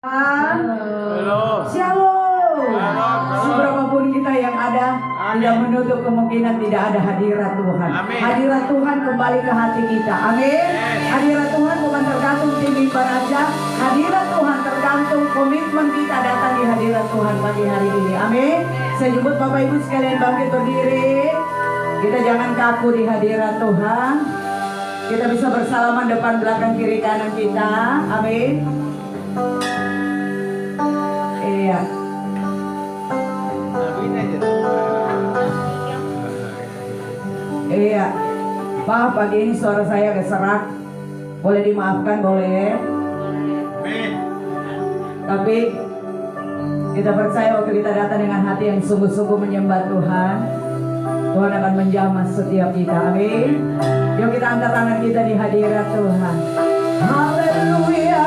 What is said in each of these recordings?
Halo. Shalom. Halo. Seberapapun kita yang ada, Amin. tidak menutup kemungkinan tidak ada hadirat Tuhan. Amin. Hadirat Tuhan kembali ke hati kita. Amin. Hadirat Tuhan bukan tergantung di mimbar aja. Hadirat Tuhan tergantung komitmen kita datang di hadirat Tuhan pagi hari ini. Amin. Saya jemput Bapak Ibu sekalian bangkit berdiri. Kita jangan kaku di hadirat Tuhan. Kita bisa bersalaman depan belakang kiri kanan kita. Amin. Iya. Iya. Maaf pagi ini suara saya agak serak. Boleh dimaafkan, boleh. Tapi kita percaya waktu kita datang dengan hati yang sungguh-sungguh menyembah Tuhan, Tuhan akan menjamah setiap kita. Amin. Yuk kita angkat tangan kita di hadirat Tuhan. Haleluya.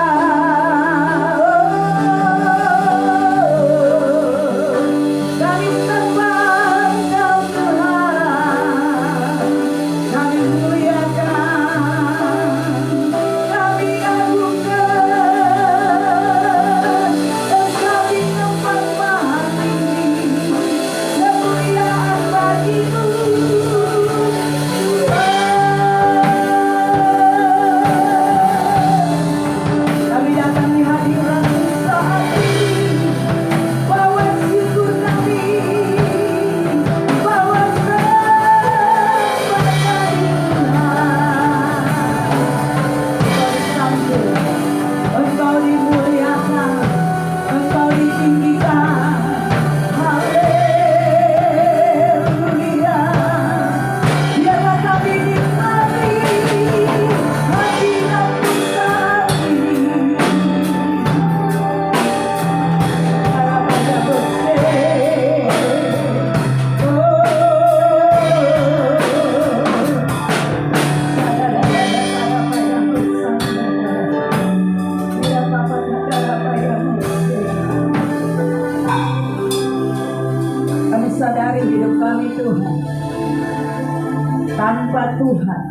Tanpa Tuhan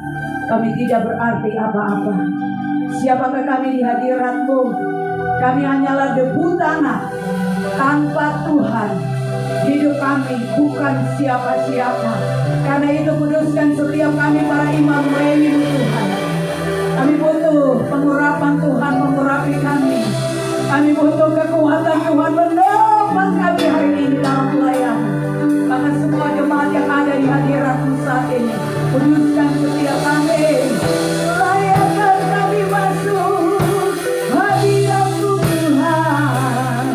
kami tidak berarti apa-apa. Siapakah kami di hadirat-Mu? Kami hanyalah debu tanah. Tanpa Tuhan hidup kami bukan siapa-siapa. Karena itu kuduskan setiap kami para imam reuni Tuhan. Kami butuh pengurapan Tuhan mengurapi kami. Kami butuh kekuatan Tuhan menopang kami hari ini dalam pelayanan. Maka semua jemaat yang ada di hadirat-Mu saat ini, kuduskan setiap kami. Layakan kami masuk hadirat-Mu Tuhan.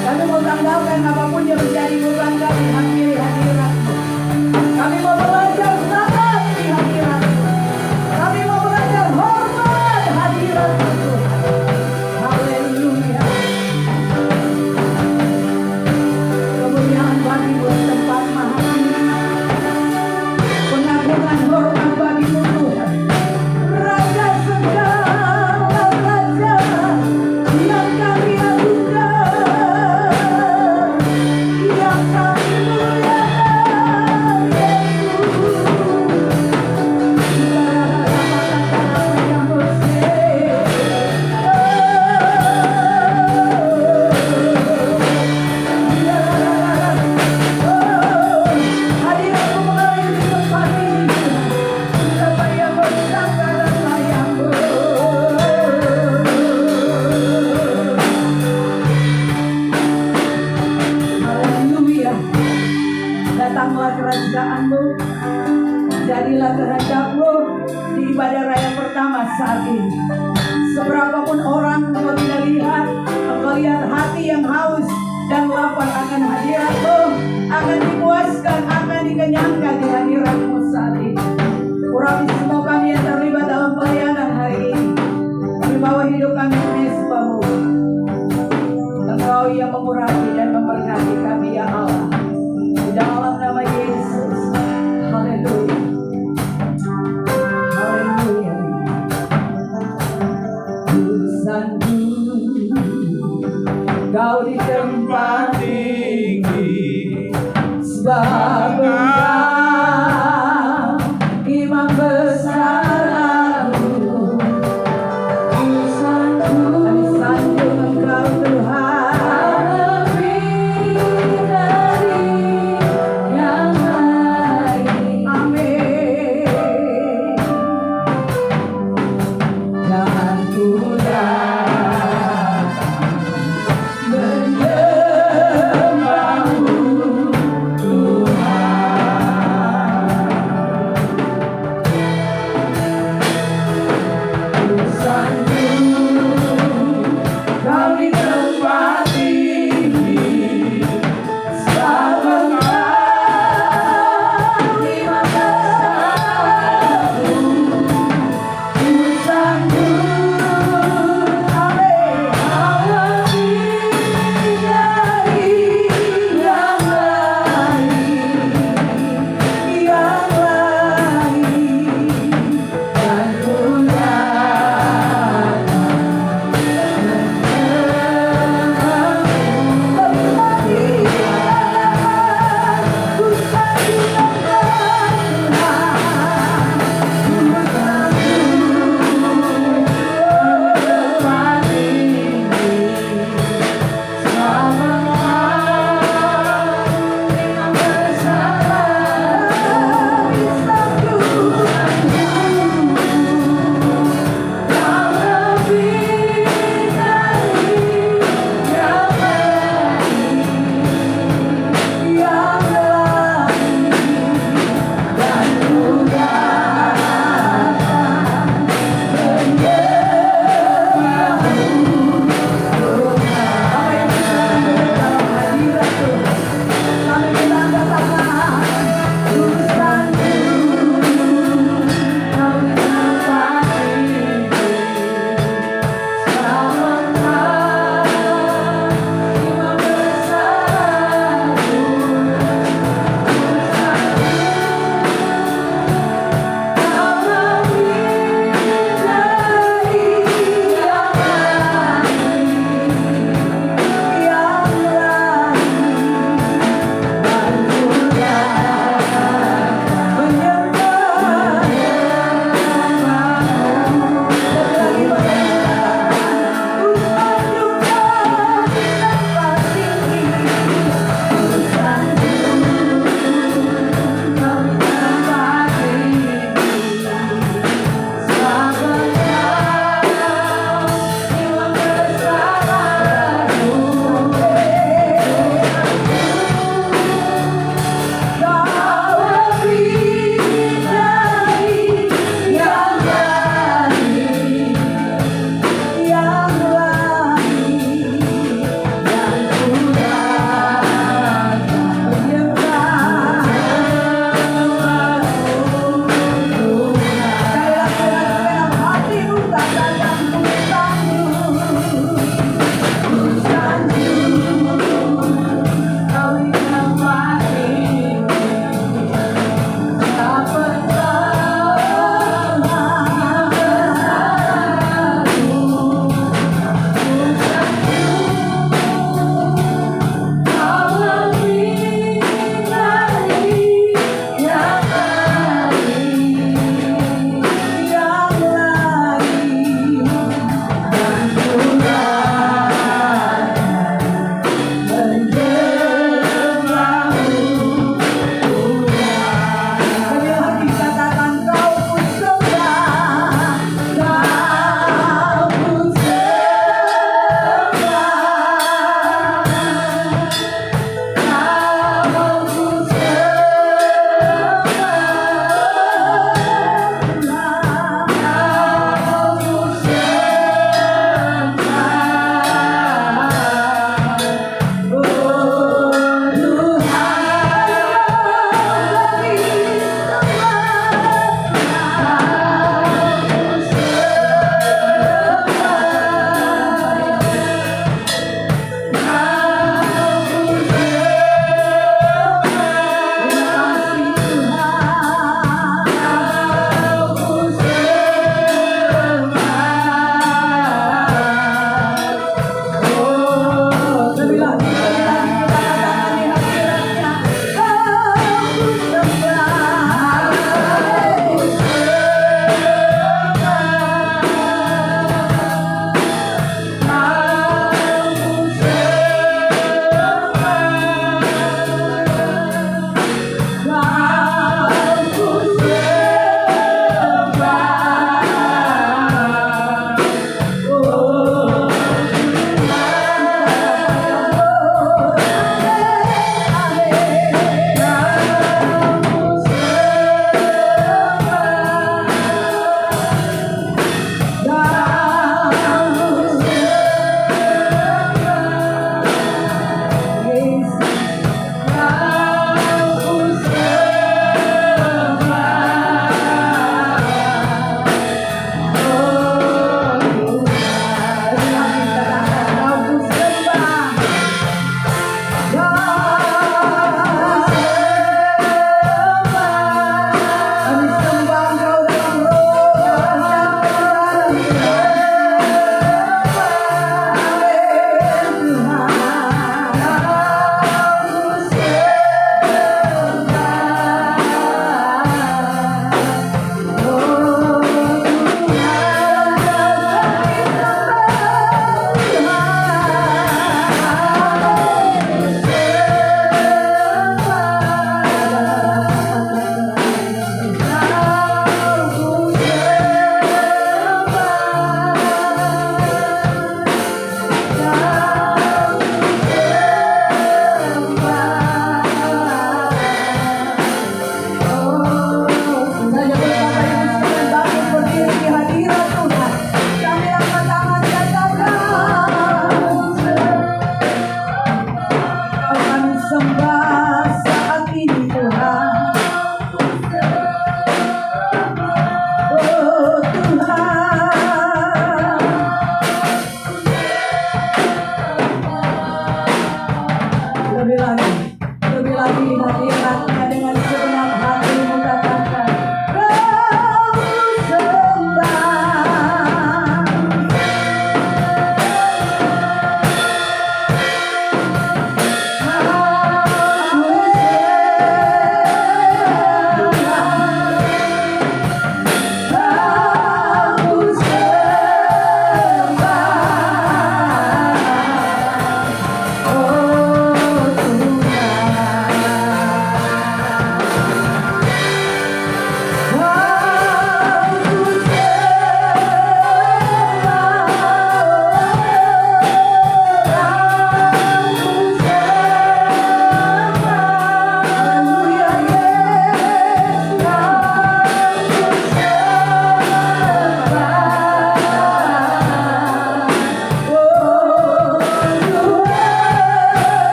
Kami mau tanggalkan apapun yang menjadi beban kami hampiri hadirat-Mu. Kami mau belajar taat di hadirat-Mu. Kami mau belajar hormat hadirat-Mu Tuhan. Haleluya. Kemuliaan bagi-Mu tempat maha tinggi. Pengagungan hormat bagi-Mu Tuhan. Raja segala raja yang kami agukan, yang kami muliakan Yesus. Yang bersih. Hadirat-Mu mengalir di tempat ini. Siapa yang bersangka dan yang Haleluya. Datanglah kerajaan-Mu, jadilah kehendak-Mu di ibadah raya pertama saat ini. Seberapapun orang Engkau tidak lihat, Engkau lihat hati yang haus dan lapar akan hadirat-Mu, akan dipuaskan, akan dikenyangkan di hadirat-Mu saat ini. Urapi semua kami yang terlibat dalam pelayanan hari ini. Kami bawa hidup kami menyembah-Mu. Engkau yang mengurapi dan memberkati kami ya Allah. Di dalam nama Yesus. Haleluya. Haleluya. Urusanku Kau di tempat tinggi, sebab Engkau imam besar aku. Urusanku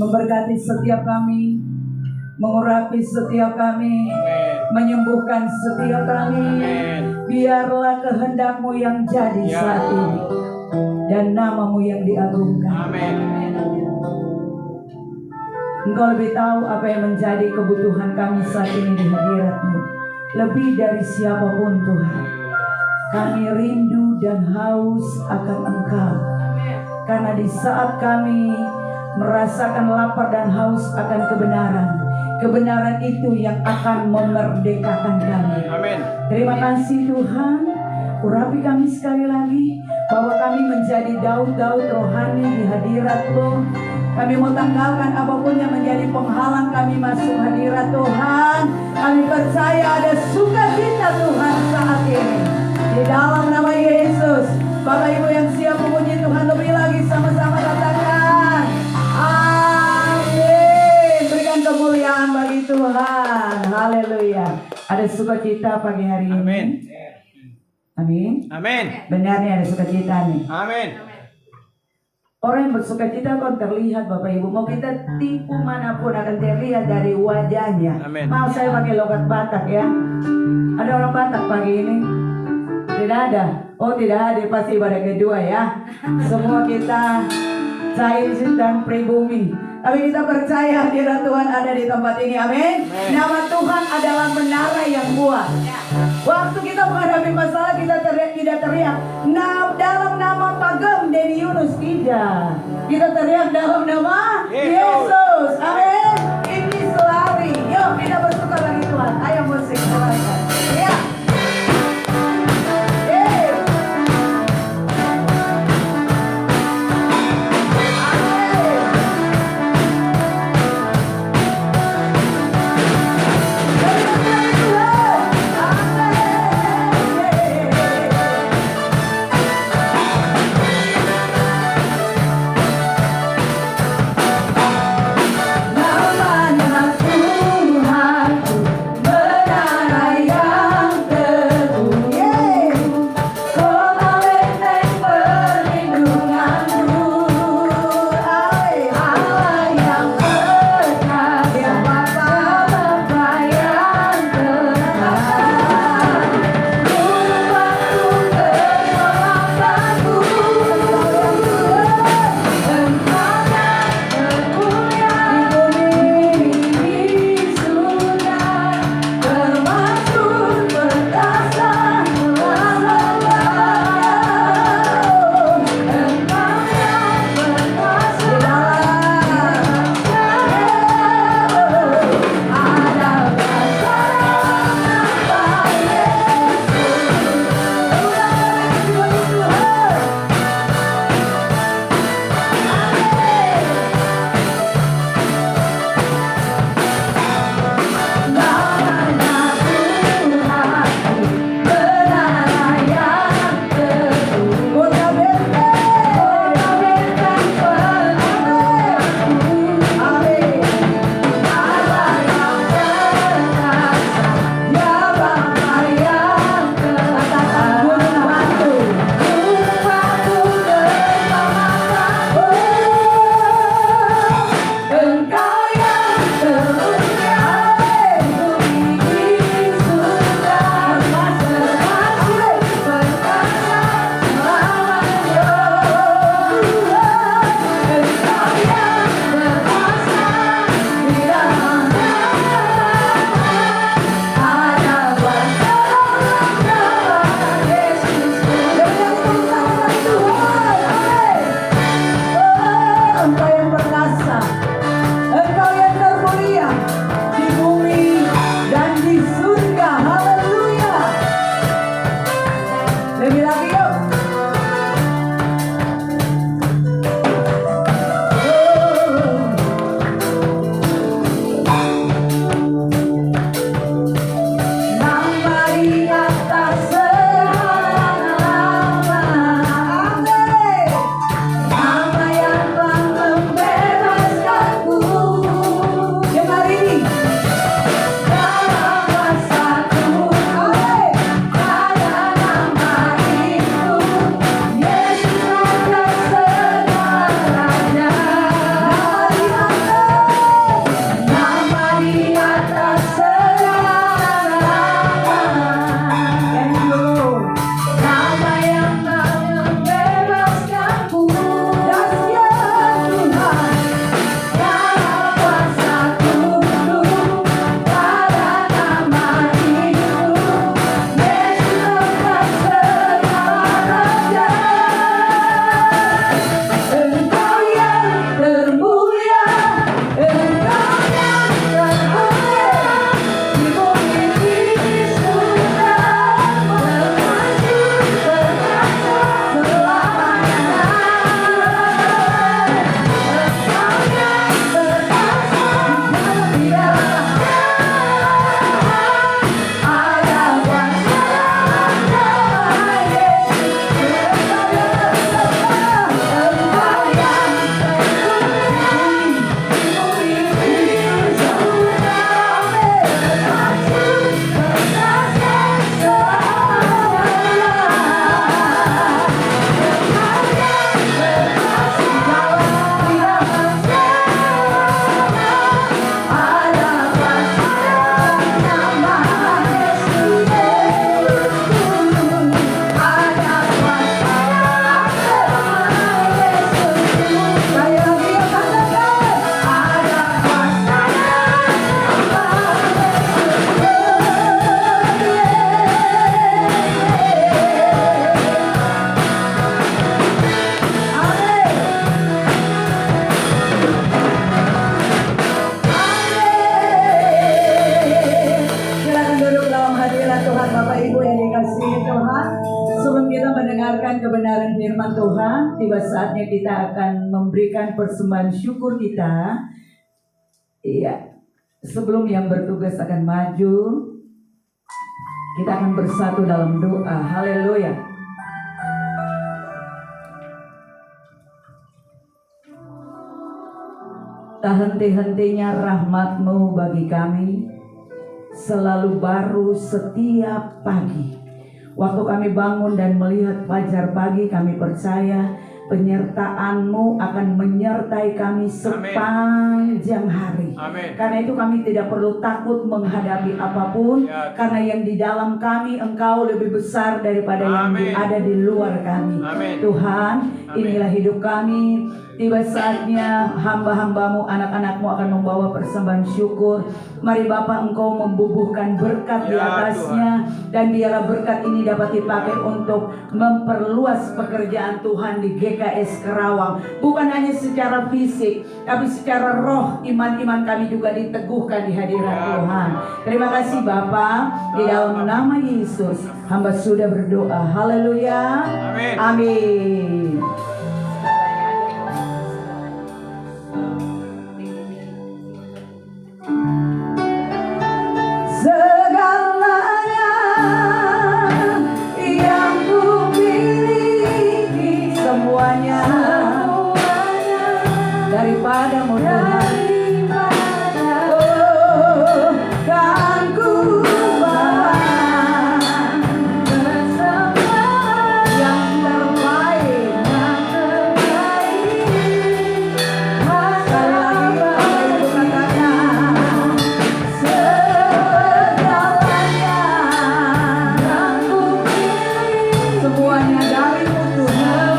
memberkati setiap kami, mengurapi setiap kami, menyembuhkan setiap kami. Biarlah kehendak-Mu yang jadi saat ini, dan nama-Mu yang diagungkan. Engkau lebih tahu apa yang menjadi kebutuhan kami saat ini di hadirat-Mu, lebih dari siapapun Tuhan. Kami rindu dan haus akan Engkau, karena di saat kami merasakan lapar dan haus akan kebenaran, kebenaran itu yang akan memerdekakan kami. Amin. Terima kasih Tuhan. Urapi kami sekali lagi, bahwa kami menjadi daud-daud rohani di hadirat-Mu. Kami mau tanggalkan apapun yang menjadi penghalang kami masuk hadirat Tuhan. Kami percaya ada sukacita Tuhan saat ini. Di dalam nama Yesus. Bapak Ibu yang siap memuji Tuhan lebih lagi, sama-sama katakan amin. Berikan kemuliaan bagi Tuhan. Haleluya. Ada sukacita pagi hari ini. Amin. Amin. Amin. Benar nih, ada sukacita nih. Amin. Orang yang bersukacita kan terlihat Bapak Ibu. Mau kita tipu manapun akan terlihat dari wajahnya. Amin. Mau saya pakai logat Batak ya. Ada orang Batak pagi ini? Tidak ada. Oh tidak ada, pasti pada kedua ya. Semua kita Chinese dan pribumi. Tapi kita percaya hadirat Tuhan ada di tempat ini. Amin. Nama Tuhan adalah menara yang kuat. Waktu kita menghadapi masalah kita tidak teriak dalam nama Pagem Dedi Yunus, tidak. Kita teriak dalam nama Yesus. Amin. Ini selari. Yuk kita bersuka bagi Tuhan. Ayo musik silakan. Ya. Bapak Ibu yang dikasihi Tuhan, sebelum kita mendengarkan kebenaran firman Tuhan, tiba saatnya kita akan memberikan persembahan syukur kita. Iya, sebelum yang bertugas akan maju, kita akan bersatu dalam doa. Haleluya. Tak henti-hentinya rahmat-Mu bagi kami, selalu baru setiap pagi. Waktu kami bangun dan melihat fajar pagi, kami percaya penyertaan-Mu akan menyertai kami sepanjang hari. Amin. Karena itu kami tidak perlu takut menghadapi apapun, karena yang di dalam kami Engkau lebih besar daripada yang ada di luar kami. Amin. Tuhan, inilah hidup kami. Tiba saatnya hamba-hambamu, anak-anakmu akan membawa persembahan syukur. Mari Bapa, Engkau membubuhkan berkat di atasnya, dan biarlah berkat ini dapat dipakai untuk memperluas pekerjaan Tuhan di GKS Kerawang. Bukan hanya secara fisik, tapi secara roh, iman-iman kami juga diteguhkan di hadirat Tuhan. Terima kasih Bapa, di dalam nama Yesus hamba sudah berdoa. Haleluya. Amin. Amin. Daripada Tuhan, kan ku bawa yang terbaik. Sekali lagi Ibu katakan, segalanya semuanya dari-Mu Tuhan.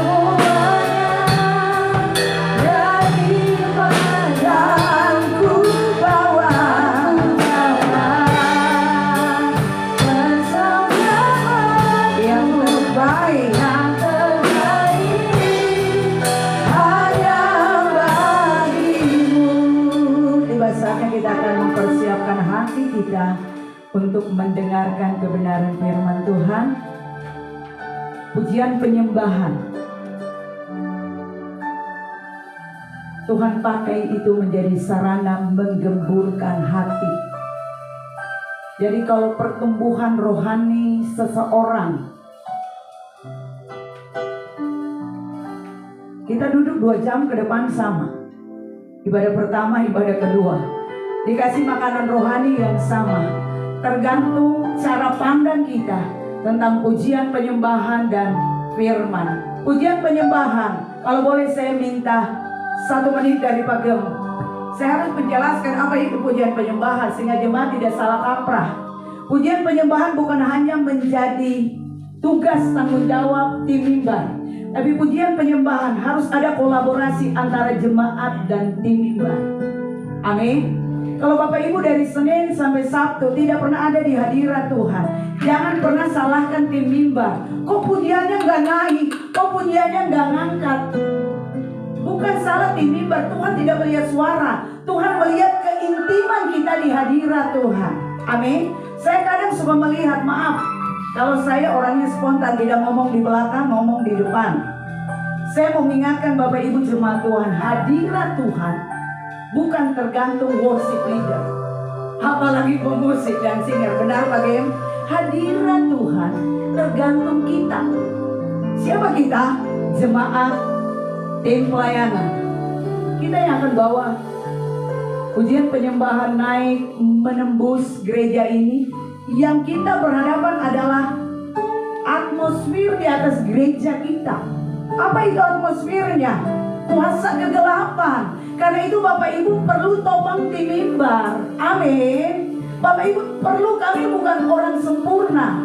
Kita akan mempersiapkan hati kita untuk mendengarkan kebenaran firman Tuhan. Pujian penyembahan Tuhan pakai itu menjadi sarana menggemburkan hati. Jadi kalau pertumbuhan rohani seseorang, kita duduk 2 jam ke depan sama, ibadah pertama, ibadah kedua, dikasih makanan rohani yang sama. Tergantung cara pandang kita tentang pujian penyembahan dan firman. Pujian penyembahan, kalau boleh saya minta 1 menit dari Pak Gem. Saya harus menjelaskan apa itu pujian penyembahan sehingga jemaat tidak salah kaprah. Pujian penyembahan bukan hanya menjadi tugas tanggung jawab tim mimbar, tapi pujian penyembahan harus ada kolaborasi antara jemaat dan tim mimbar. Amin. Kalau Bapak Ibu dari Senin sampai Sabtu tidak pernah ada di hadirat Tuhan, jangan pernah salahkan tim mimbar. Kok pujiannya nggak naik? Kok pujiannya nggak ngangkat? Bukan salah tim mimbar. Tuhan tidak melihat suara, Tuhan melihat keintiman kita di hadirat Tuhan. Amin. Saya kadang suka melihat, maaf, kalau saya orangnya spontan, tidak ngomong di belakang, ngomong di depan. Saya mau mengingatkan Bapak Ibu jemaat Tuhan, hadirat Tuhan bukan tergantung worship leader, apalagi pemusik dan singer. Benar Pak Gem? Hadirat Tuhan tergantung kita. Siapa kita? Jemaat, tim pelayanan. Kita yang akan bawa pujian penyembahan naik menembus gereja ini. Yang kita berhadapan adalah atmosfer di atas gereja kita. Apa itu atmosfernya? Kuasa kegelapan. Karena itu Bapak Ibu perlu topang tim mimbar. Amin. Bapak Ibu perlu, kami bukan orang sempurna.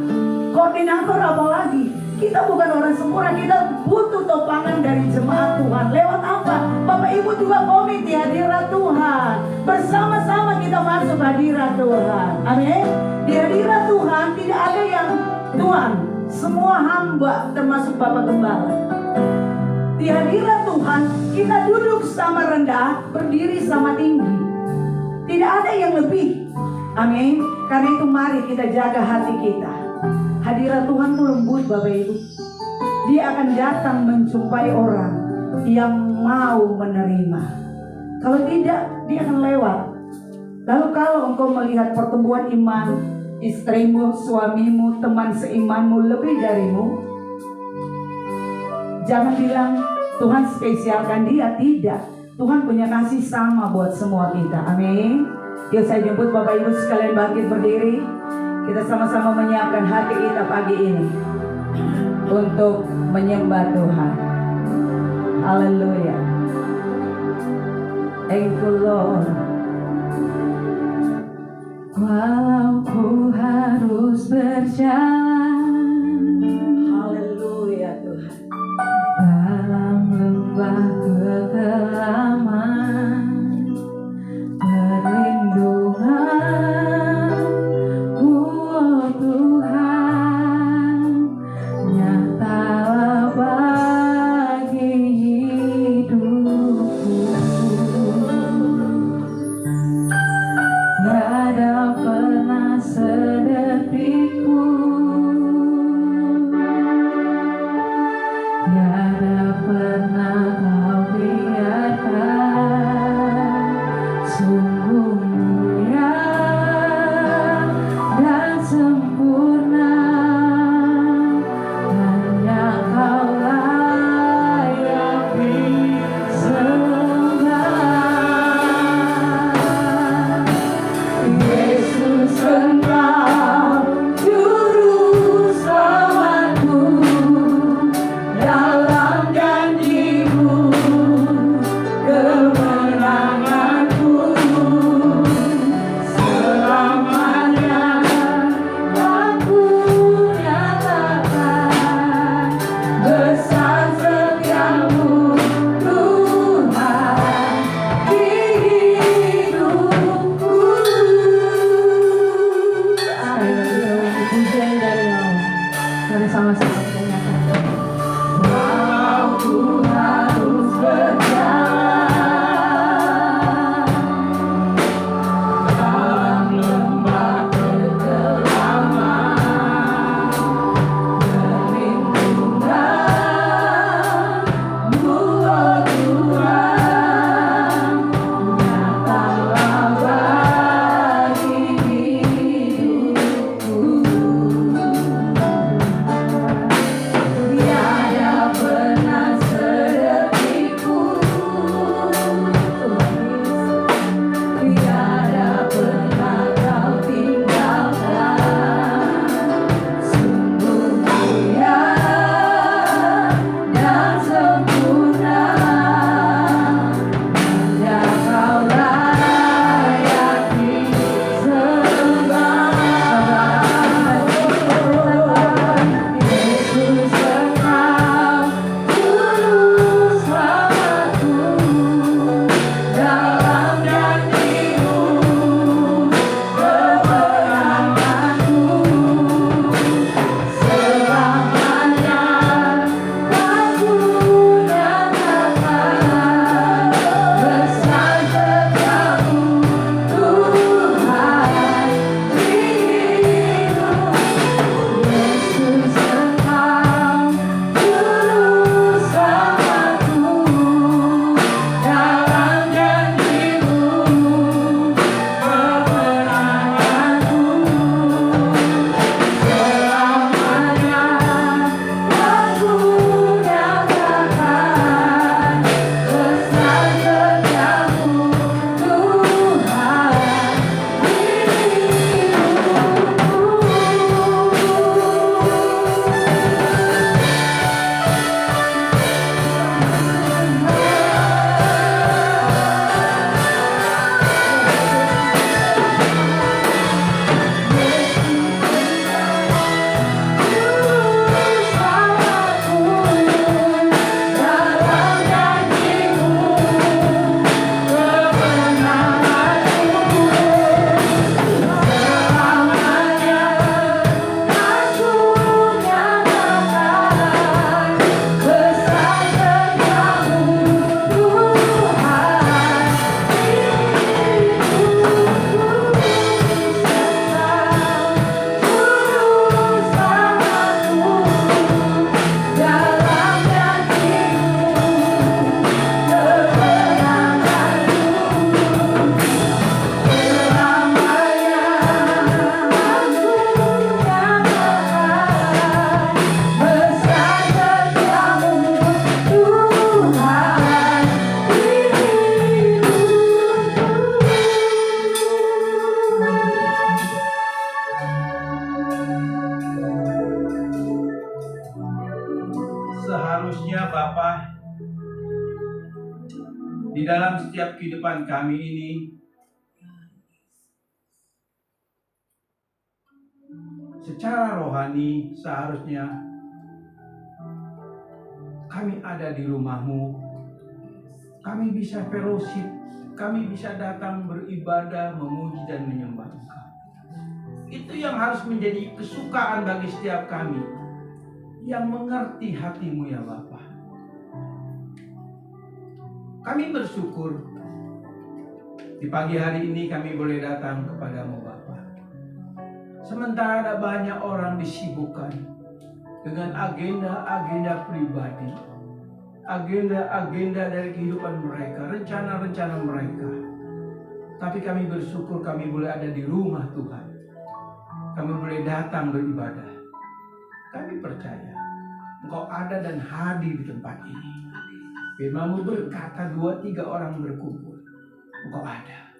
Koordinator apalagi. Kita bukan orang sempurna. Kita butuh topangan dari jemaat Tuhan. Lewat apa? Bapak Ibu juga komit di hadirat Tuhan. Bersama-sama kita masuk hadirat Tuhan. Amin. Di hadirat Tuhan tidak ada yang tuan. Semua hamba termasuk Bapak Gembala. Di hadirat Tuhan kita duduk sama rendah, berdiri sama tinggi. Tidak ada yang lebih. Amin. Karena itu mari kita jaga hati kita. Hadirat Tuhan itu lembut Bapak Ibu. Dia akan datang menjumpai orang yang mau menerima. Kalau tidak, dia akan lewat. Lalu kalau engkau melihat pertumbuhan iman istrimu, suamimu, teman seimanmu lebih darimu, jangan bilang Tuhan spesialkan dia. Tidak, Tuhan punya kasih sama buat semua kita. Amin. Yuk saya jemput Bapak Ibu sekalian bangkit berdiri. Kita sama-sama menyiapkan hati kita pagi ini untuk menyembah Tuhan. Haleluya. Thank you Lord. Walau ku harus berjalan, haleluya Tuhan, dalam lembah kekelaman, perlindungan-Mu oh Tuhan, nyatalah bagi hidupku. Tiada pernah sedetik pun khususnya Bapa, di dalam setiap kehidupan kami ini, secara rohani seharusnya kami ada di rumah-Mu, kami bisa fellowship, kami bisa datang beribadah, memuji dan menyembah Engkau. Itu yang harus menjadi kesukaan bagi setiap kami yang mengerti hati-Mu ya Bapa. Kami bersyukur di pagi hari ini kami boleh datang kepadamu Bapa. Sementara ada banyak orang disibukkan dengan agenda-agenda pribadi, agenda-agenda dari kehidupan mereka, rencana-rencana mereka. Tapi kami bersyukur kami boleh ada di rumah Tuhan. Kami boleh datang beribadah. Kami percaya Engkau ada dan hadir di tempat ini. Firman-Mu berkata 2-3 orang berkumpul, Engkau ada.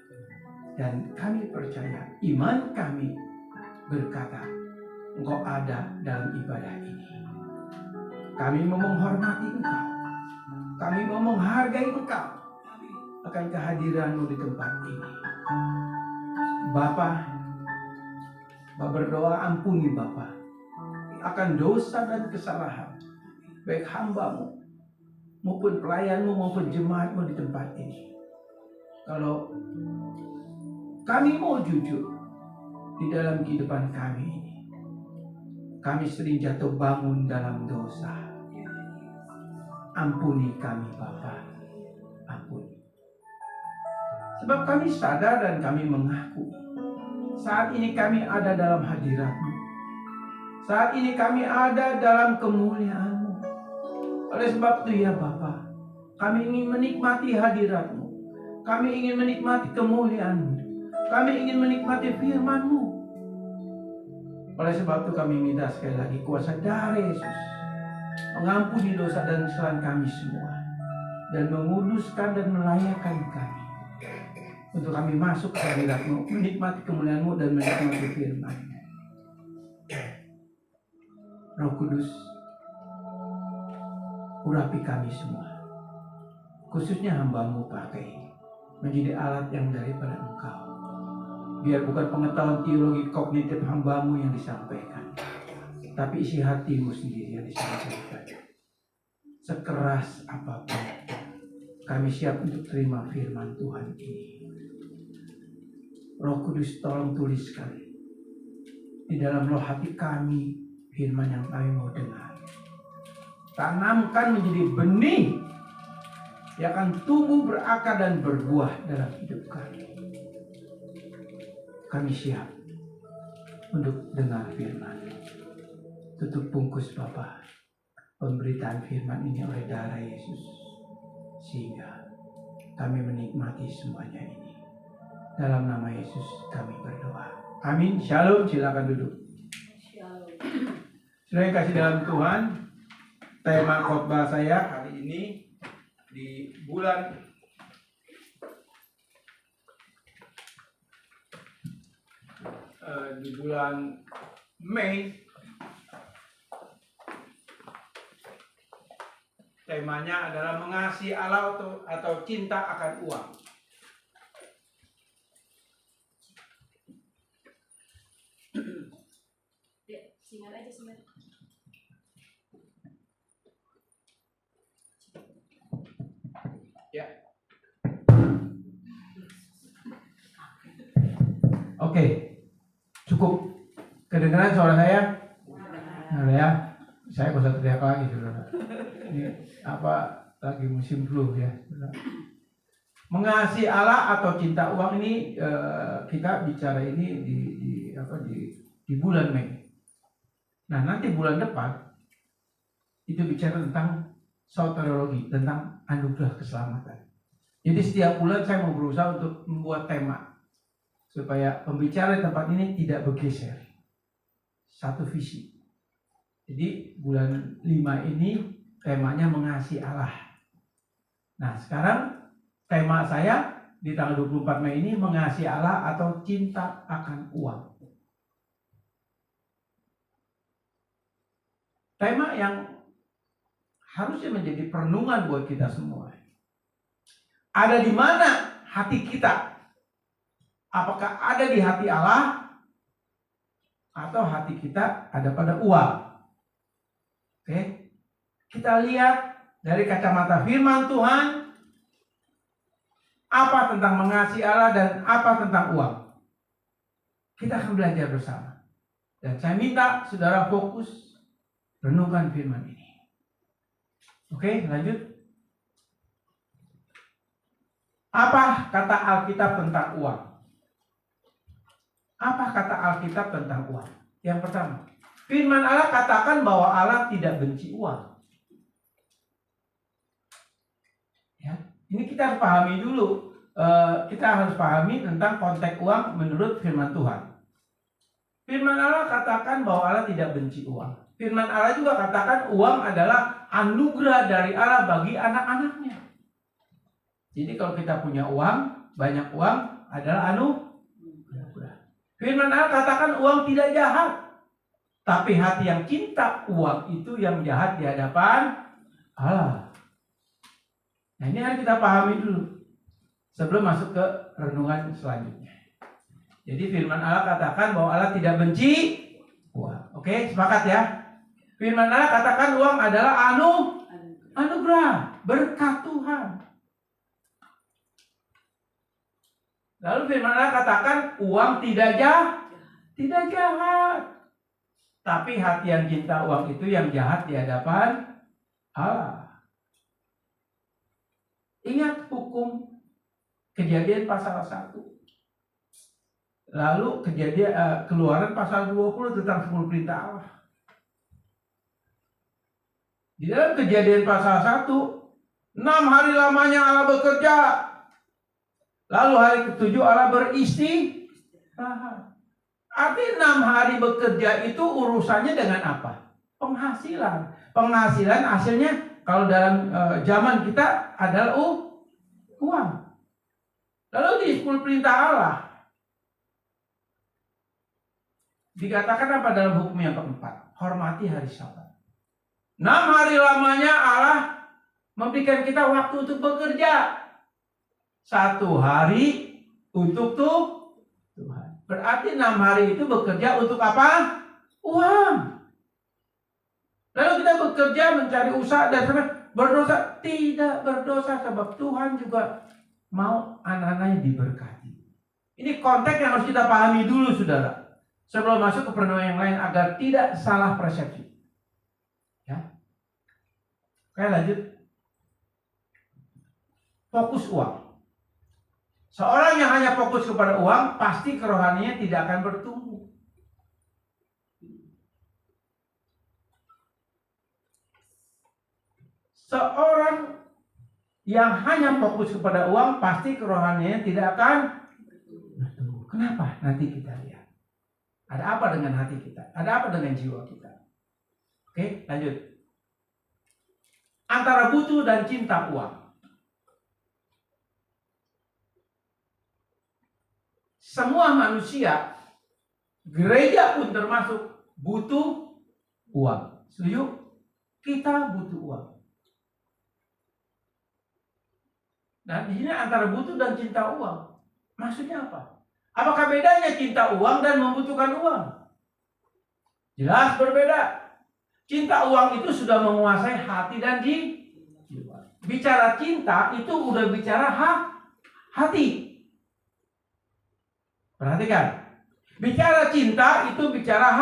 Dan kami percaya, iman kami berkata, Engkau ada dalam ibadah ini. Kami mau menghormati Engkau. Kami mau menghargai Engkau akan kehadiran-Mu di tempat ini. Bapa berdoa ampuni Bapa akan dosa dan kesalahan baik hamba-Mu maupun pelayan-Mu maupun jemaat-Mu di tempat ini. Kalau kami mau jujur di dalam kehidupan kami ini, kami sering jatuh bangun dalam dosa. Ampuni kami Bapa, ampuni. Sebab kami sadar dan kami mengaku saat ini kami ada dalam hadirat-Mu. Saat ini kami ada dalam kemuliaan-Mu. Oleh sebab itu ya Bapa, kami ingin menikmati hadirat-Mu. Kami ingin menikmati kemuliaan-Mu. Kami ingin menikmati firman-Mu. Oleh sebab itu kami minta sekali lagi kuasa darah Yesus mengampuni dosa dan kesalahan kami semua, dan menguduskan dan melayakkan kami untuk kami masuk ke hadirat-Mu, menikmati kemuliaan-Mu dan menikmati firman-Mu. Roh Kudus, urapi kami semua, khususnya hamba-Mu pakai menjadi alat yang daripada Engkau. Biar bukan pengetahuan teologi kognitif hamba-Mu yang disampaikan, tapi isi hati-Mu sendiri yang disampaikan. Sekeras apapun, kami siap untuk terima firman Tuhan ini. Roh Kudus, tolong tuliskan di dalam loh hati kami firman yang kami mau dengar. Tanamkan menjadi benih yang akan tumbuh, berakar dan berbuah dalam hidup kami. Kami siap untuk dengar firman. Tutup bungkus Bapa pemberitaan firman ini oleh darah Yesus, sehingga kami menikmati semuanya ini. Dalam nama Yesus kami berdoa. Amin. Shalom. Silakan duduk. Saudara yang kasih dalam Tuhan, tema khotbah saya hari ini di bulan Mei. Temanya adalah mengasihi Allah atau cinta akan uang. Singan aja singan. Ya. Oke. Cukup kedengaran suara saya? Nah, ya. Saya gak usah teriak lagi, saudara. Ini lagi musim flu ya. Mengasihi Allah atau cinta uang ini kita bicara ini di bulan Mei. Nah, nanti bulan depan itu bicara tentang soteriologi, tentang anugerah keselamatan. Jadi setiap bulan saya mau berusaha untuk membuat tema supaya pembicara di tempat ini tidak bergeser. Satu visi. Jadi bulan 5 ini temanya mengasihi Allah. Nah, sekarang tema saya di tanggal 24 Mei ini mengasihi Allah atau cinta akan uang. Tema yang harusnya menjadi perenungan buat kita semua. Ada di mana hati kita? Apakah ada di hati Allah? Atau hati kita ada pada uang? Oke. Kita lihat dari kacamata firman Tuhan, apa tentang mengasihi Allah dan apa tentang uang. Kita akan belajar bersama. Dan saya minta saudara fokus renungkan firman ini. Oke, lanjut. Apa kata Alkitab tentang uang? Apa kata Alkitab tentang uang? Yang pertama, firman Allah katakan bahwa Allah tidak benci uang. Ya, ini kita harus pahami dulu. Kita harus pahami tentang konteks uang menurut firman Tuhan. Firman Allah katakan bahwa Allah tidak benci uang. Firman Allah juga katakan uang adalah anugerah dari Allah bagi anak-anaknya. Jadi kalau kita punya uang, banyak uang adalah anugerah. Firman Allah katakan uang tidak jahat. Tapi hati yang cinta uang itu yang jahat di hadapan Allah. Nah, ini harus kita pahami dulu sebelum masuk ke renungan selanjutnya. Jadi firman Allah katakan bahwa Allah tidak benci uang. Oke, sepakat ya? Firman Allah katakan uang adalah anugerah, berkat Tuhan. Lalu firman Allah katakan uang tidak jahat. Tapi hati yang cinta uang itu yang jahat di hadapan Allah. Ingat hukum Kejadian pasal 1. Lalu Keluaran pasal 20 tentang 10 perintah Allah. Di dalam Kejadian pasal 1, 6 hari lamanya Allah bekerja. Lalu hari ke-7 Allah beristirahat. Artinya 6 hari bekerja itu urusannya dengan apa? Penghasilan. Penghasilan hasilnya kalau dalam zaman kita adalah uang. Lalu di 10 perintah Allah dikatakan apa dalam hukum yang keempat? Hormati hari Sabat. 6 hari lamanya Allah memberikan kita waktu untuk bekerja. 1 hari untuk Tuhan. Berarti 6 hari itu bekerja untuk apa? Uang. Lalu kita bekerja mencari usaha dan berdosa. Tidak berdosa sebab Tuhan juga mau anak-anaknya diberkati. Ini konteks yang harus kita pahami dulu saudara. Sebelum masuk ke perenungan yang lain agar tidak salah persepsi. Ya. Oke, lanjut. Fokus uang. Seorang yang hanya fokus kepada uang, pasti kerohaniannya tidak akan bertumbuh. Seorang yang hanya fokus kepada uang, pasti kerohaniannya tidak akan bertumbuh. Kenapa? Nanti kita lihat. Ada apa dengan hati kita? Ada apa dengan jiwa kita? Oke, lanjut. Antara butuh dan cinta uang. Semua manusia, gereja pun termasuk, butuh uang. Setuju? Kita butuh uang. Nah, di sini antara butuh dan cinta uang. Maksudnya apa? Apakah bedanya cinta uang dan membutuhkan uang? Jelas berbeda. Cinta uang itu sudah menguasai hati dan jiwa. Bicara cinta itu udah bicara hati. Perhatikan. Bicara cinta itu bicara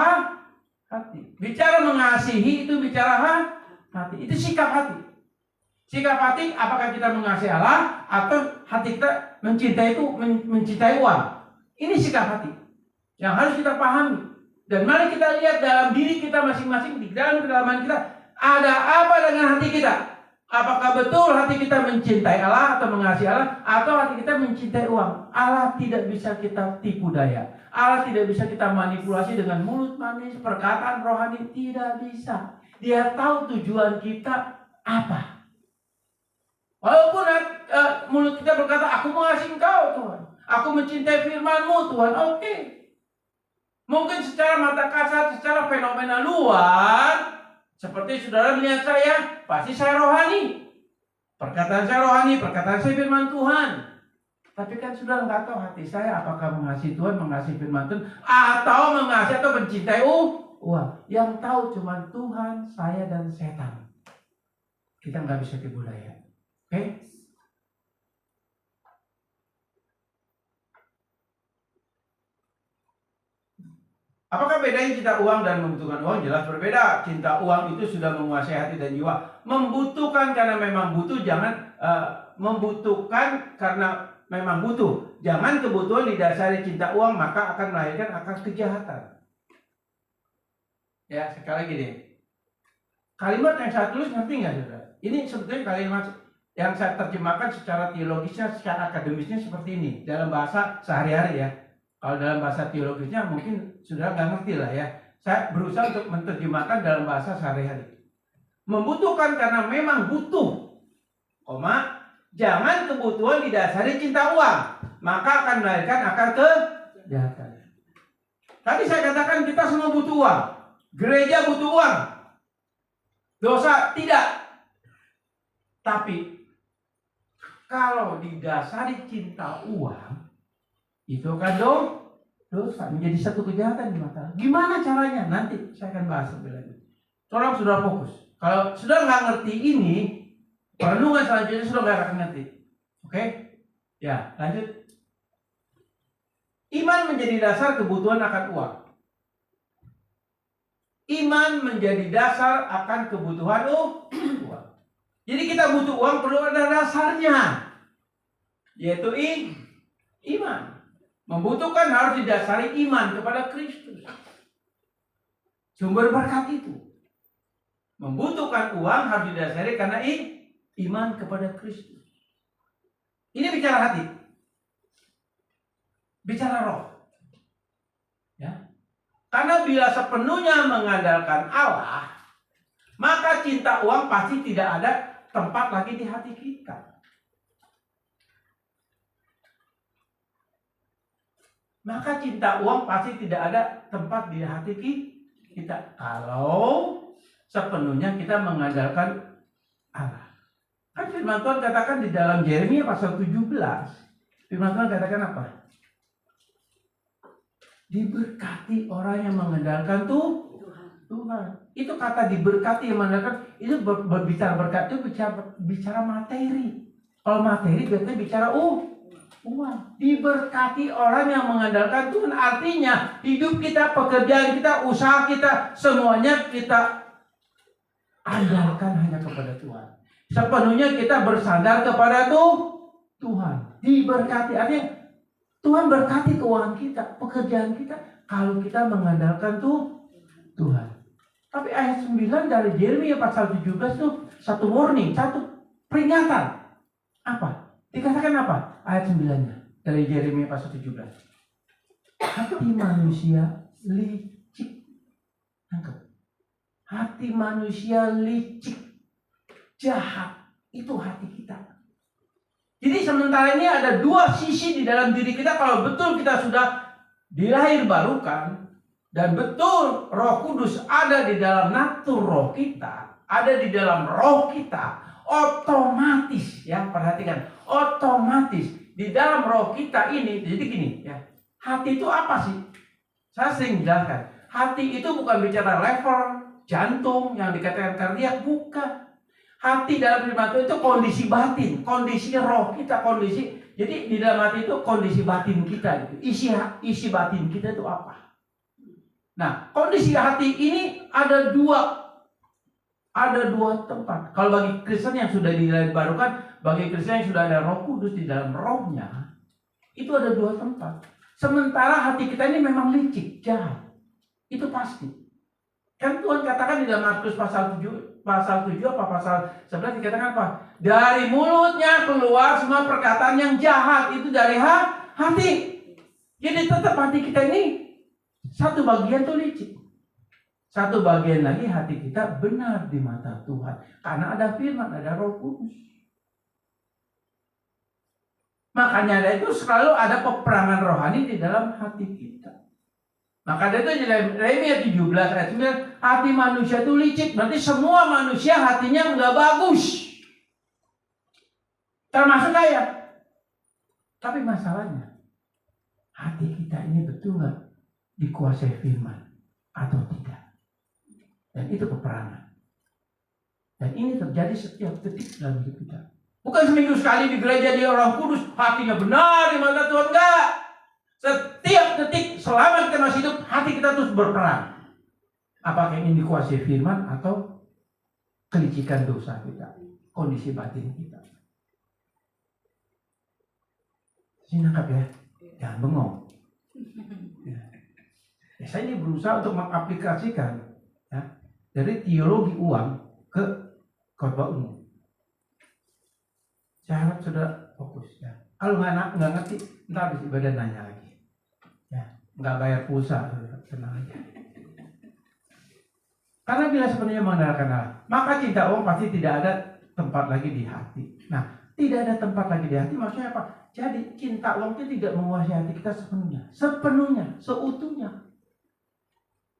hati. Bicara mengasihi itu bicara hati. Itu sikap hati. Sikap hati apakah kita mengasihi Allah atau hati kita mencintai uang. Ini sikap hati yang harus kita pahami. Dan mari kita lihat dalam diri kita masing-masing, di dalam kedalaman kita ada apa dengan hati kita. Apakah betul hati kita mencintai Allah atau mengasihi Allah, atau hati kita mencintai uang? Allah tidak bisa kita tipu daya. Allah tidak bisa kita manipulasi dengan mulut manis, perkataan rohani. Tidak bisa. Dia tahu tujuan kita apa. Walaupun mulut kita berkata, aku mengasihi Engkau Tuhan, aku mencintai firman-Mu Tuhan. Oke. Mungkin secara mata kasar, secara fenomena luar, Seperti saudara melihat saya, pasti saya rohani. Perkataan saya rohani, perkataan saya firman Tuhan. Tapi kan saudara nggak tahu hati saya apakah mengasihi Tuhan, mengasihi firman Tuhan, atau mengasihi atau mencintai uang. Yang tahu cuma Tuhan, saya, dan setan. Kita nggak bisa tipu daya. Oke? Apakah bedanya cinta uang dan membutuhkan uang? Jelas berbeda. Cinta uang itu sudah menguasai hati dan jiwa. Membutuhkan karena memang butuh, jangan membutuhkan karena memang butuh. Jangan kebutuhan didasari cinta uang, maka akan melahirkan akar kejahatan. Ya, sekali lagi deh. Kalimat yang saya tulis ngerti nggak saudara? Ini sebetulnya kalimat yang saya terjemahkan secara teologisnya, secara akademisnya seperti ini. Dalam bahasa sehari-hari ya. Kalau dalam bahasa teologisnya mungkin sudah nggak ngerti lah ya. Saya berusaha untuk menerjemahkan dalam bahasa sehari-hari. Membutuhkan karena memang butuh, jangan kebutuhan didasari cinta uang, maka akan melahirkan akar kejahatan. Tadi saya katakan kita semua butuh uang. Gereja butuh uang. Dosa tidak. Tapi kalau didasari cinta uang, itu akan dosa, menjadi satu kejahatan di mata. Gimana caranya? Nanti saya akan bahas lebih lanjut. Tolong sudah fokus. Kalau sudah nggak ngerti ini, perenungan selanjutnya sudah nggak akan ngerti. Oke? Ya, lanjut. Iman menjadi dasar kebutuhan akan uang. Iman menjadi dasar akan kebutuhan uang. Jadi kita butuh uang, perlu ada dasarnya, yaitu iman. Membutuhkan harus didasari iman kepada Kristus. Sumber berkat itu. Membutuhkan uang harus didasari karena iman kepada Kristus. Ini bicara hati. Bicara roh. Ya. Karena bila sepenuhnya mengandalkan Allah, maka cinta uang pasti tidak ada tempat lagi di hati kita. Maka cinta uang pasti tidak ada tempat di hati kita kalau sepenuhnya kita mengandalkan Allah. Kan firman Tuhan katakan di dalam Yeremia pasal 17. Firman Tuhan katakan apa? Diberkati orang yang mengandalkan Tuhan. Itu kata diberkati yang mengandalkan, itu berbicara berkat itu bicara materi. Kalau materi berarti bicara uang. Diberkati orang yang mengandalkan Tuhan, artinya hidup kita, pekerjaan kita, usaha kita, semuanya kita andalkan hanya kepada Tuhan. Sepenuhnya kita bersandar kepada Tuhan. Diberkati, artinya Tuhan berkati keuangan kita, pekerjaan kita, kalau kita mengandalkan Tuhan. Tapi ayat 9 dari Yeremia pasal 17 itu satu warning, satu peringatan. Apa? Dikatakan apa? Ayat 9-nya dari Yeremia pasal 17. Hati manusia licik. Hati manusia licik, jahat. Itu hati kita. Jadi sementara ini ada dua sisi di dalam diri kita. Kalau betul kita sudah dilahir barukan, dan betul Roh Kudus ada di dalam natur roh kita, ada di dalam roh kita, otomatis ya, perhatikan, otomatis di dalam roh kita ini. Jadi gini ya, hati itu apa sih? Saya sering jelaskan, hati itu bukan bicara level jantung yang dikatakan kardiak, bukan. Hati dalam firman Tuhan itu kondisi batin, kondisi roh kita, kondisi. Jadi di dalam hati itu kondisi batin kita gitu. Isi batin kita itu apa? Nah, kondisi hati ini ada dua tempat. Kalau bagi Kristen yang sudah dilahirbarukan, bagi Kristen yang sudah ada Roh Kudus di dalam rohnya, itu ada dua tempat. Sementara hati kita ini memang licik, jahat. Itu pasti. Kan Tuhan katakan di dalam Markus pasal 7 apa pasal 11 dikatakan apa? Dari mulutnya keluar semua perkataan yang jahat, itu dari hati. Jadi tetap hati kita ini satu bagian tuh licik. Satu bagian lagi hati kita benar di mata Tuhan. Karena ada firman, ada Roh Kudus. Makanya ada itu selalu ada peperangan rohani di dalam hati kita. Maka dari itu Yeremia 17 ayat 9, hati manusia itu licik. Berarti semua manusia hatinya nggak bagus. Termasuk saya. Tapi masalahnya, hati kita ini betul nggak dikuasai firman atau tidak? Dan itu peperangan. Dan ini terjadi setiap detik dalam hidup kita. Bukan seminggu sekali di gereja dia orang kudus, hatinya benar di mata Tuhan. Enggak. Setiap detik selama kita masih hidup, hati kita terus berperang. Apakah ingin dikuasai firman atau kelicikan dosa kita, kondisi batin kita. Ini nangkap ya, jangan bengong. Ya. Saya ini berusaha untuk mengaplikasikan ya, dari teologi uang ke khotbah umum. Saya harap sudah fokus ya. Kalau nggak ngerti, ntar habis ibadah nanya lagi. Ya, nggak bayar pulsa, tenang aja. Karena bila sebenarnya mengandalkan Allah, maka cinta uang pasti tidak ada tempat lagi di hati. Nah, tidak ada tempat lagi di hati maksudnya apa? Jadi cinta uang itu tidak menguasai hati kita sepenuhnya, seutuhnya.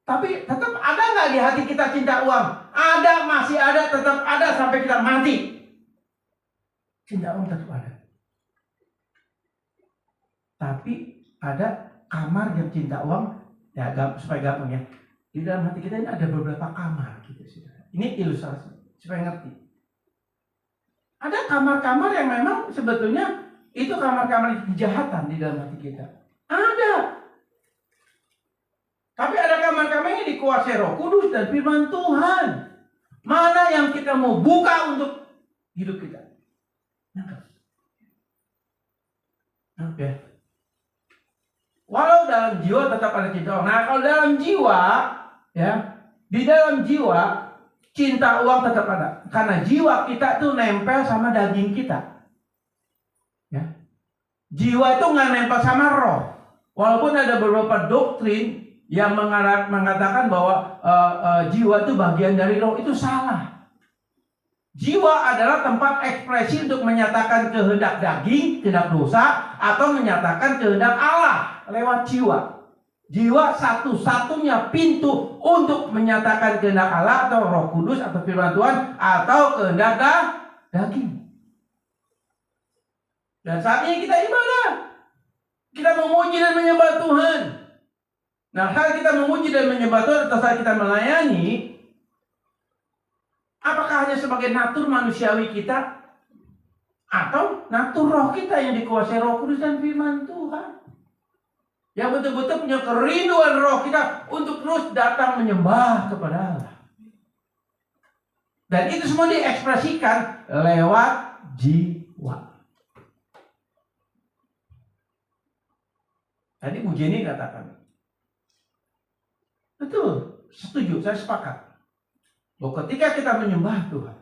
Tapi tetap ada nggak di hati kita cinta uang? Ada, masih ada, tetap ada sampai kita mati. Cinta uang tetap ada. Tapi ada kamar yang cinta uang, ya supaya gampang ya. Di dalam hati kita ini ada beberapa kamar gitu. Ini ilustrasi supaya ngerti. Ada kamar-kamar yang memang sebetulnya itu kamar-kamar kejahatan di dalam hati kita. Ada. Tapi ada kamar-kamar yang dikuasai Roh Kudus dan firman Tuhan. Mana yang kita mau buka untuk hidup kita? Nangkep ya. Walau dalam jiwa tetap ada cinta uang. Nah, kalau dalam jiwa, ya, di dalam jiwa cinta uang tetap ada. Karena jiwa kita tuh nempel sama daging kita. Ya. Jiwa itu nggak nempel sama roh. Walaupun ada beberapa doktrin yang mengatakan bahwa jiwa itu bagian dari roh, itu salah. Jiwa adalah tempat ekspresi untuk menyatakan kehendak daging, kehendak dosa, atau menyatakan kehendak Allah lewat jiwa. Jiwa satu-satunya pintu untuk menyatakan kehendak Allah atau Roh Kudus atau firman Tuhan atau kehendak daging. Dan saat ini kita ibadah. Kita memuji dan menyembah Tuhan. Nah, saat kita memuji dan menyembah Tuhan atau saat kita melayani, apakah hanya sebagai natur manusiawi kita atau natur roh kita yang dikuasai Roh Kudus dan firman Tuhan? Yang betul-betul punya kerinduan roh kita untuk terus datang menyembah kepada Allah. Dan itu semua diekspresikan lewat jiwa. Tadi Bu Jenny katakan. Betul, setuju, saya sepakat. Bahwa ketika kita menyembah Tuhan,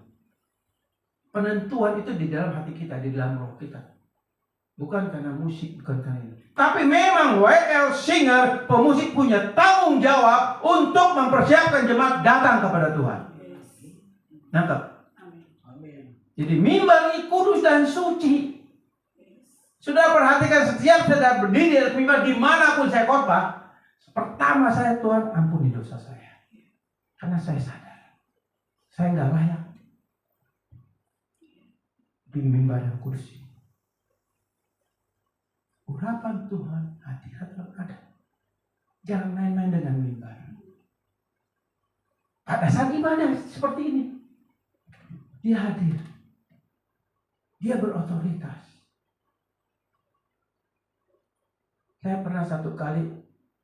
penentuan itu di dalam hati kita, di dalam roh kita. Bukan karena musik, bukan karena ini. Tapi memang W.L. Singer, pemusik, punya tanggung jawab untuk mempersiapkan jemaat datang kepada Tuhan. Nangkep? Jadi mimbar ini kudus dan suci. Sudah perhatikan setiap saya berdiri di atas mimbar dimanapun saya khotbah, pertama saya, Tuhan ampuni dosa saya. Karena saya sadar saya nggak layak di mimbar yang kudus ini. Urapan Tuhan hadirat ada. Jangan main-main dengan mimbar. Pada saat ibadah seperti ini, dia hadir. Dia berotoritas. Saya pernah satu kali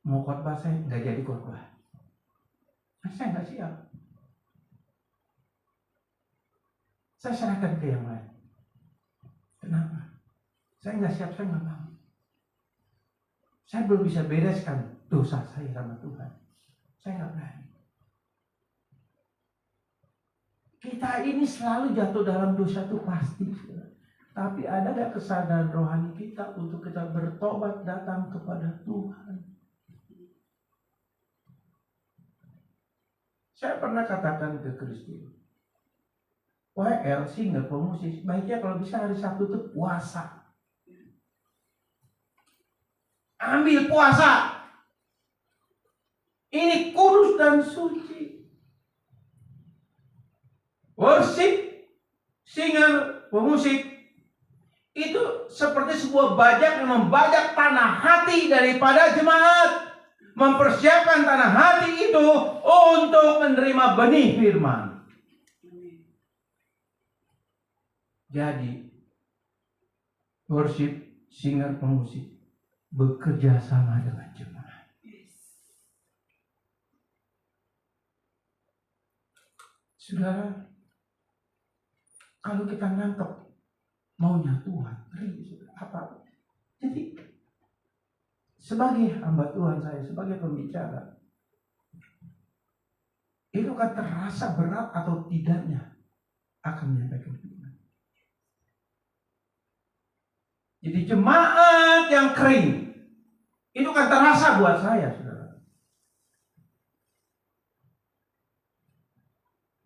mau khotbah, saya nggak jadi khotbah. Saya nggak siap. Saya serahkan ke yang lain. Kenapa? Saya nggak siap, saya nggak mau. Saya belum bisa bereskan dosa saya sama Tuhan. Saya nggak berani. Kita ini selalu jatuh dalam dosa itu pasti. Tapi ada gak kesadaran rohani kita untuk kita bertobat datang kepada Tuhan? Saya pernah katakan ke Kristi, W.L. Singer, pemusik, baiknya kalau bisa hari Sabtu itu puasa. Ambil puasa. Ini kudus dan suci. Worship, singer, pemusik, itu seperti sebuah bajak yang membajak tanah hati daripada jemaat. Mempersiapkan tanah hati itu untuk menerima benih firman. Jadi, worship, singer, pemusik bekerja sama dengan jemaat. Saudara, kalau kita nangkep maunya Tuhan, apa? Jadi, sebagai hamba Tuhan saya, sebagai pembicara, itu akan terasa berat atau tidaknya akan menyampaikan firman. Jadi jemaat yang kering itu akan terasa buat saya, saudara.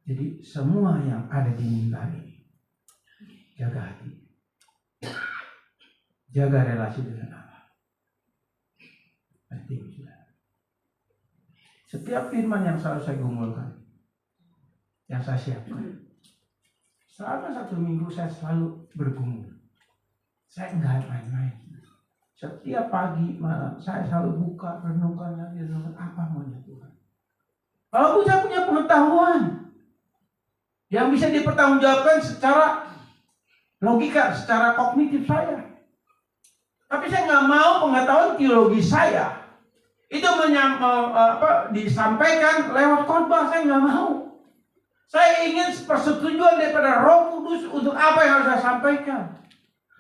Jadi semua yang ada di mimbar ini, jaga hati, jaga relasi dengan Allah. Penting, saudara. Setiap firman yang selalu saya gumulkan, yang saya siapkan, selama 1 minggu saya selalu bergumul. Saya enggak main-main. Setiap pagi, malam, saya selalu buka, renungkan lagi, renungkan apa maunya Tuhan. Kalau saya punya pengetahuan yang bisa dipertanggungjawabkan secara logika, secara kognitif saya. Tapi saya nggak mau pengetahuan teologi saya itu disampaikan lewat khotbah. Saya nggak mau. Saya ingin persetujuan daripada Roh Kudus untuk apa yang harus saya sampaikan.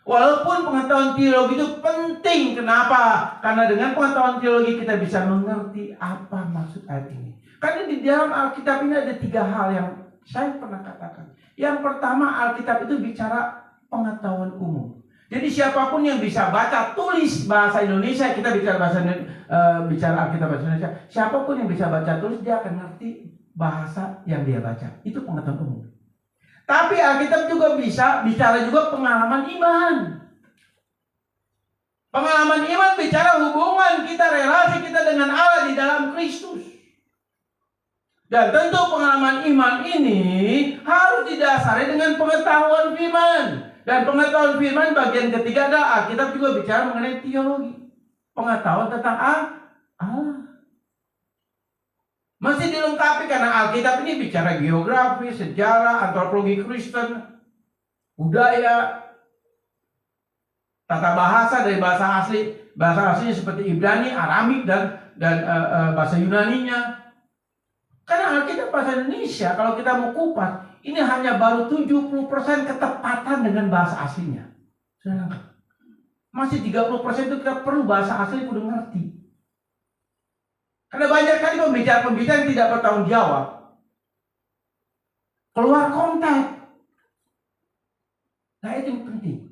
Walaupun pengetahuan teologi itu penting. Kenapa? Karena dengan pengetahuan teologi kita bisa mengerti apa maksud ayat ini. Karena di dalam Alkitab ini ada 3 hal yang saya pernah katakan. Yang pertama, Alkitab itu bicara pengetahuan umum. Jadi siapapun yang bisa baca tulis bahasa Indonesia, kita bicara Alkitab bahasa Indonesia. Siapapun yang bisa baca tulis, dia akan ngerti bahasa yang dia baca. Itu pengetahuan umum. Tapi Alkitab juga bisa bicara juga pengalaman iman. Pengalaman iman bicara hubungan kita, relasi kita dengan Allah di dalam Kristus. Dan tentu pengalaman iman ini harus didasari dengan pengetahuan firman. Dan pengetahuan firman bagian ketiga adalah Alkitab juga bicara mengenai teologi. Pengetahuan tentang Allah. Masih dilengkapi karena Alkitab ini bicara geografi, sejarah, antropologi Kristen, budaya, tata bahasa dari bahasa asli. Bahasa aslinya seperti Ibrani, Aramik, dan bahasa Yunaninya. Karena Alkitab bahasa Indonesia, kalau kita mau kupas, ini hanya baru 70% ketepatan dengan bahasa aslinya. Sudah lengkap. Masih 30% itu kita perlu bahasa asli kudu ngerti. Karena banyak kali pembicara-pembicara yang tidak bertanggung jawab. Keluar konteks. Nah itu yang penting.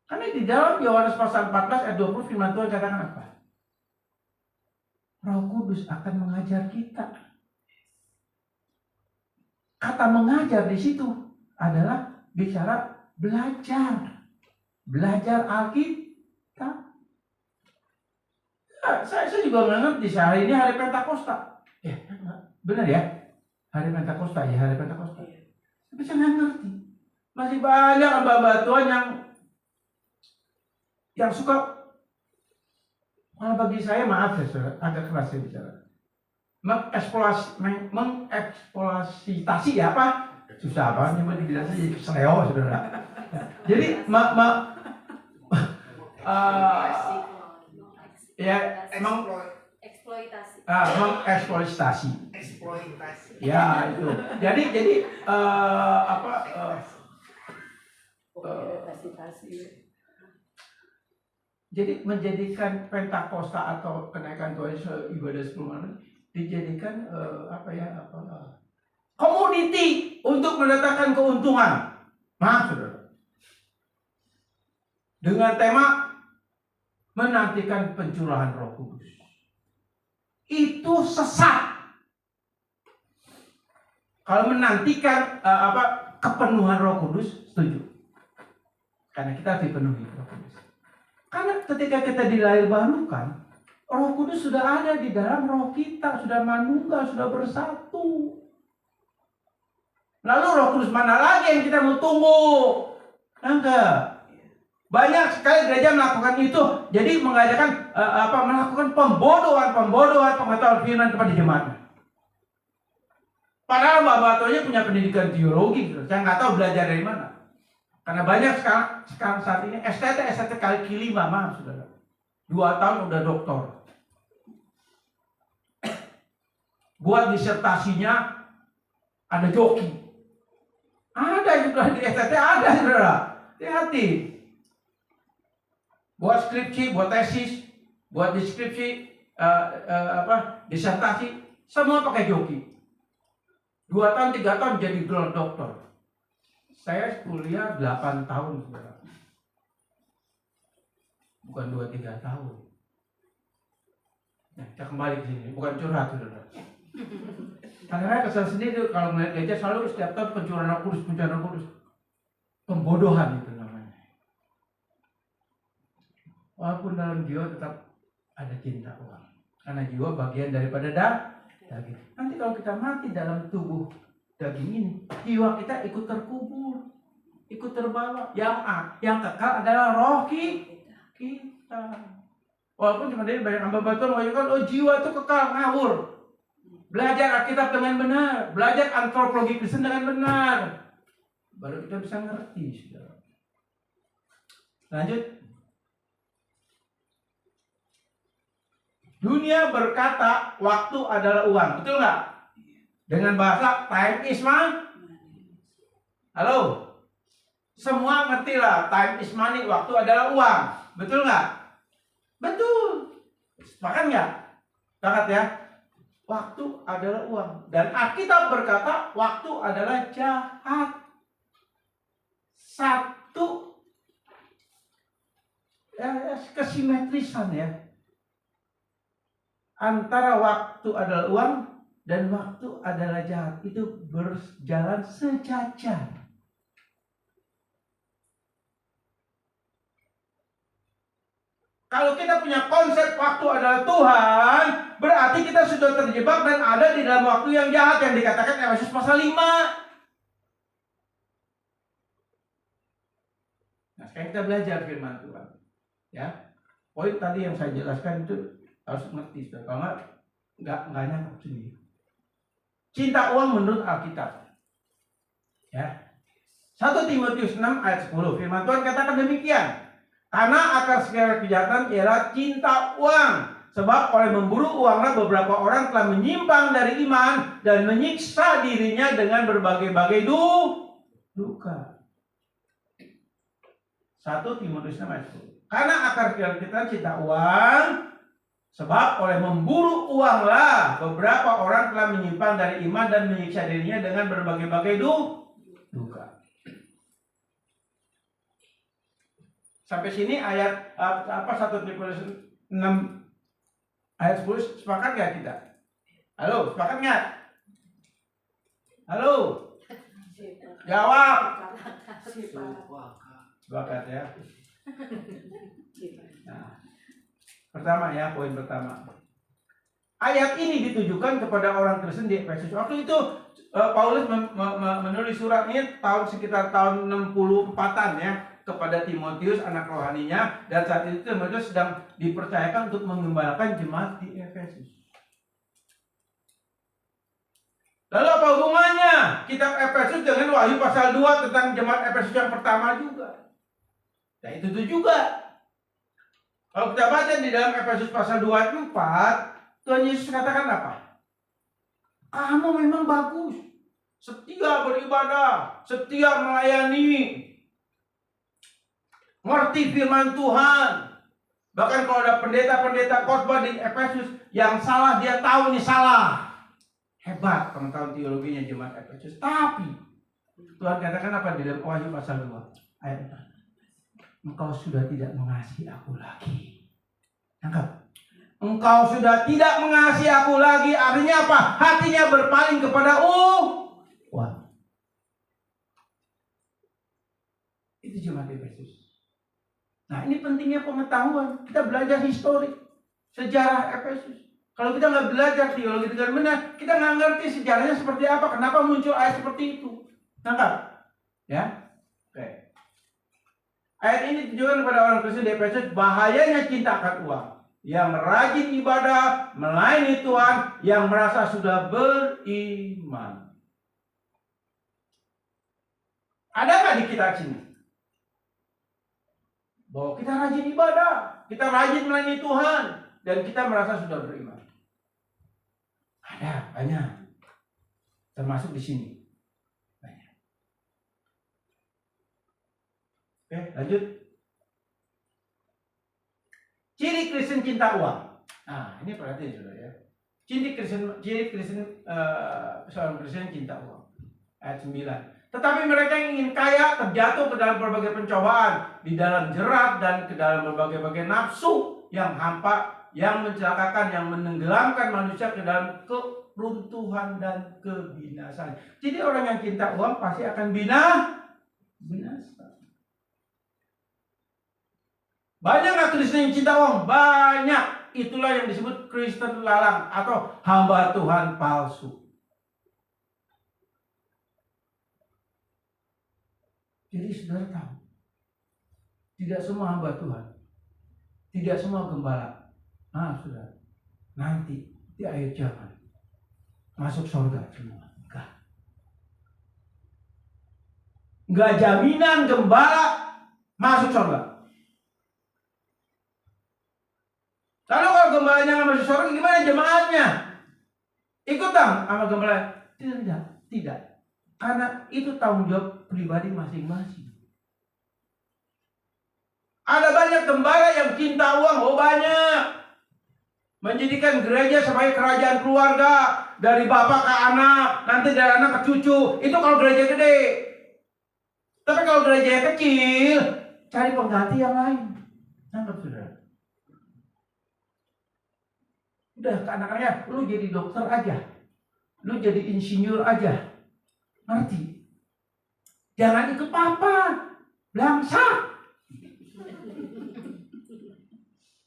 Karena di dalam Yohanes pasal 14 ayat 20 firman Tuhan katakan apa? Roh Kudus akan mengajar kita. Kata mengajar di situ adalah bicara belajar. Belajar Alkitab. Saya juga nggak ngerti hari ini hari Pentakosta. Benar ya? Hari Pentakosta ya, hari Pentakosta. Tapi saya nggak ngerti. Masih banyak hamba-hamba Tuhan yang suka, malah bagi saya maaf ya saudara, agak keras saya bicara. Mengeksploitasi ya apa? Susah apa? Cuma dijelasin jadi seleo saudara. Jadi ya emang eksploitasi. Ya itu. Jadi jadi menjadikan Pentakosta atau kenaikan Tuhan ibadah 10 malam dijadikan komoditi untuk mendatangkan keuntungan. Maaf saudara. Dengan tema menantikan pencurahan Roh Kudus. Itu sesat. Kalau menantikan kepenuhan Roh Kudus, setuju. Karena kita harus dipenuhi Roh Kudus. Karena ketika kita dilahirbarukan, Roh Kudus sudah ada di dalam roh kita, sudah manunggal, sudah bersatu. Lalu Roh Kudus mana lagi yang kita mau tunggu? Enggak. Banyak sekali gereja melakukan itu, jadi mengajarkan melakukan pembodohan pengetahuan firman kepada jemaatnya. Padahal Mbak Batonya punya pendidikan teologi, saya nggak tahu belajar dari mana. Karena banyak sekarang saat ini STT kali 5, maaf saudara. 2 tahun udah doktor. Buat disertasinya ada joki. Ada juga di STT ada saudara. Hati-hati. Buat skripsi, buat tesis, buat deskripsi, disertasi, semua pakai joki. 2 tahun, 3 tahun jadi gelar doktor. Saya kuliah 8 tahun, saudara. Bukan 2-3 tahun. Nah, kita kembali ke sini, bukan curhat, saudara. Karena saya kesal sendiri kalau melihat gereja selalu setiap tahun pencurahan Roh Kudus. Pembodohan itu namanya. Walaupun dalam jiwa tetap ada cinta uang. Karena jiwa bagian daripada daging. Nanti kalau kita mati dalam tubuh daging ini, jiwa kita ikut terkubur, ikut terbawa. Yang kekal adalah roh kita. Walaupun cuma dari banyak hamba Batuan mengajarkan, jiwa itu kekal, ngawur. Belajar Alkitab dengan benar, belajar antropologi Kristen dengan benar, baru kita bisa ngerti, saudara. Lanjut. Dunia berkata waktu adalah uang, betul nggak? Dengan bahasa time is money. Halo? Semua ngerti lah, time is money, waktu adalah uang. Betul nggak? Betul. Sepakat nggak? Sepakat ya? Waktu adalah uang. Dan Alkitab berkata waktu adalah jahat. Satu kesimetrisan ya. Antara waktu adalah uang dan waktu adalah jahat. Itu berjalan sejajar. Kalau kita punya konsep waktu adalah Tuhan, berarti kita sudah terjebak dan ada di dalam waktu yang jahat yang dikatakan Efesus pasal 5. Nah, sekarang kita belajar firman Tuhan. Ya. Poin tadi yang saya jelaskan itu harus ngerti. Kalau nggak nyangkut sendiri. Cinta uang menurut Alkitab. Ya. 1 Timotius 6 ayat 10. Firman Tuhan katakan demikian. Karena akar segala kejahatan ialah cinta uang. Sebab oleh memburu uanglah beberapa orang telah menyimpang dari iman dan menyiksa dirinya dengan berbagai-bagai duka. 1 Timotius 6 ayat 10. Karena akar segala kejahatan cinta uang. Sebab oleh memburu uanglah beberapa orang telah menyimpang dari iman dan menyiksa dirinya dengan berbagai-bagai duka. Sampai sini ayat 1 Timotius 6 ayat 10 sepakat nggak kita? Halo, sepakat nggak? Halo, jawab. Sepakat ya. Nah, pertama ya, poin pertama. Ayat ini ditujukan kepada orang Kristen di Efesus. Waktu itu Paulus menulis surat ini sekitar tahun 64-an ya. Kepada Timotius anak rohaninya, dan saat itu Timotius sedang dipercayakan untuk mengembalakan jemaat di Efesus. Lalu apa hubungannya kitab Efesus dengan Wahyu pasal 2 tentang jemaat Efesus yang pertama juga? Nah itu juga. Kalau kita baca di dalam Efesus pasal 2 ayat 4, Tuhan Yesus katakan apa? Kamu memang bagus, setia beribadah, setia melayani, ngerti firman Tuhan. Bahkan kalau ada pendeta-pendeta khotbah di Efesus yang salah, dia tahu ini salah. Hebat pengetahuan teologinya jemaat Efesus. Tapi Tuhan katakan apa di dalam Wahyu pasal 2 ayat 4? Engkau sudah tidak mengasihi aku lagi. Tangkap. Engkau sudah tidak mengasihi aku lagi. Artinya apa? Hatinya berpaling kepada uang. Itu jemaat Efesus. Nah ini pentingnya pengetahuan. Kita belajar histori. sejarah Efesus. Kalau kita nggak belajar teologi dengan benar, kita nggak ngerti sejarahnya seperti apa, kenapa muncul ayat seperti itu. Nangkap? Ya? Oke. Ayat ini ditujukan kepada orang Kristen di Efesus, bahayanya cinta akan uang. Yang rajin ibadah, melayani Tuhan, yang merasa sudah beriman. Ada nggak di kita sini? Bahwa kita rajin ibadah, kita rajin melayani Tuhan, dan kita merasa sudah beriman. Ada, banyak. Termasuk di sini. Banyak. Oke, lanjut. Ciri Kristen cinta uang. Nah, ini perhatian saudara ya. Ciri Kristen seorang Kristen cinta uang. Ayat 9. Tetapi mereka yang ingin kaya terjatuh ke dalam berbagai pencobaan, di dalam jerat dan ke dalam berbagai nafsu yang hampa, yang mencelakakan, yang menenggelamkan manusia ke dalam keruntuhan dan kebinasaan. Jadi orang yang cinta uang pasti akan binasa. Banyak nggak Kristen yang cinta uang? Banyak. Itulah yang disebut Kristen lalang atau hamba Tuhan palsu. Jadi saudara tahu, tidak semua hamba Tuhan, tidak semua gembala, sudah nanti di akhir zaman masuk surga semua. Enggak jaminan gembala masuk surga. Lalu kalau gembalanya nggak masuk surga, gimana jemaatnya? Ikut dong sama gembala? Tidak. Karena itu tanggung jawab pribadi masing-masing. Ada banyak gembala yang cinta uang, banyak. Menjadikan gereja sebagai kerajaan keluarga, dari bapak ke anak, nanti dari anak ke cucu. Itu kalau gereja gede. Tapi kalau gereja kecil, cari pengganti yang lain. Nangkep saudara? Udah ke anak-anaknya, lu jadi dokter aja, lu jadi insinyur aja. Ngerti? Jangan ikut papa, belangsa.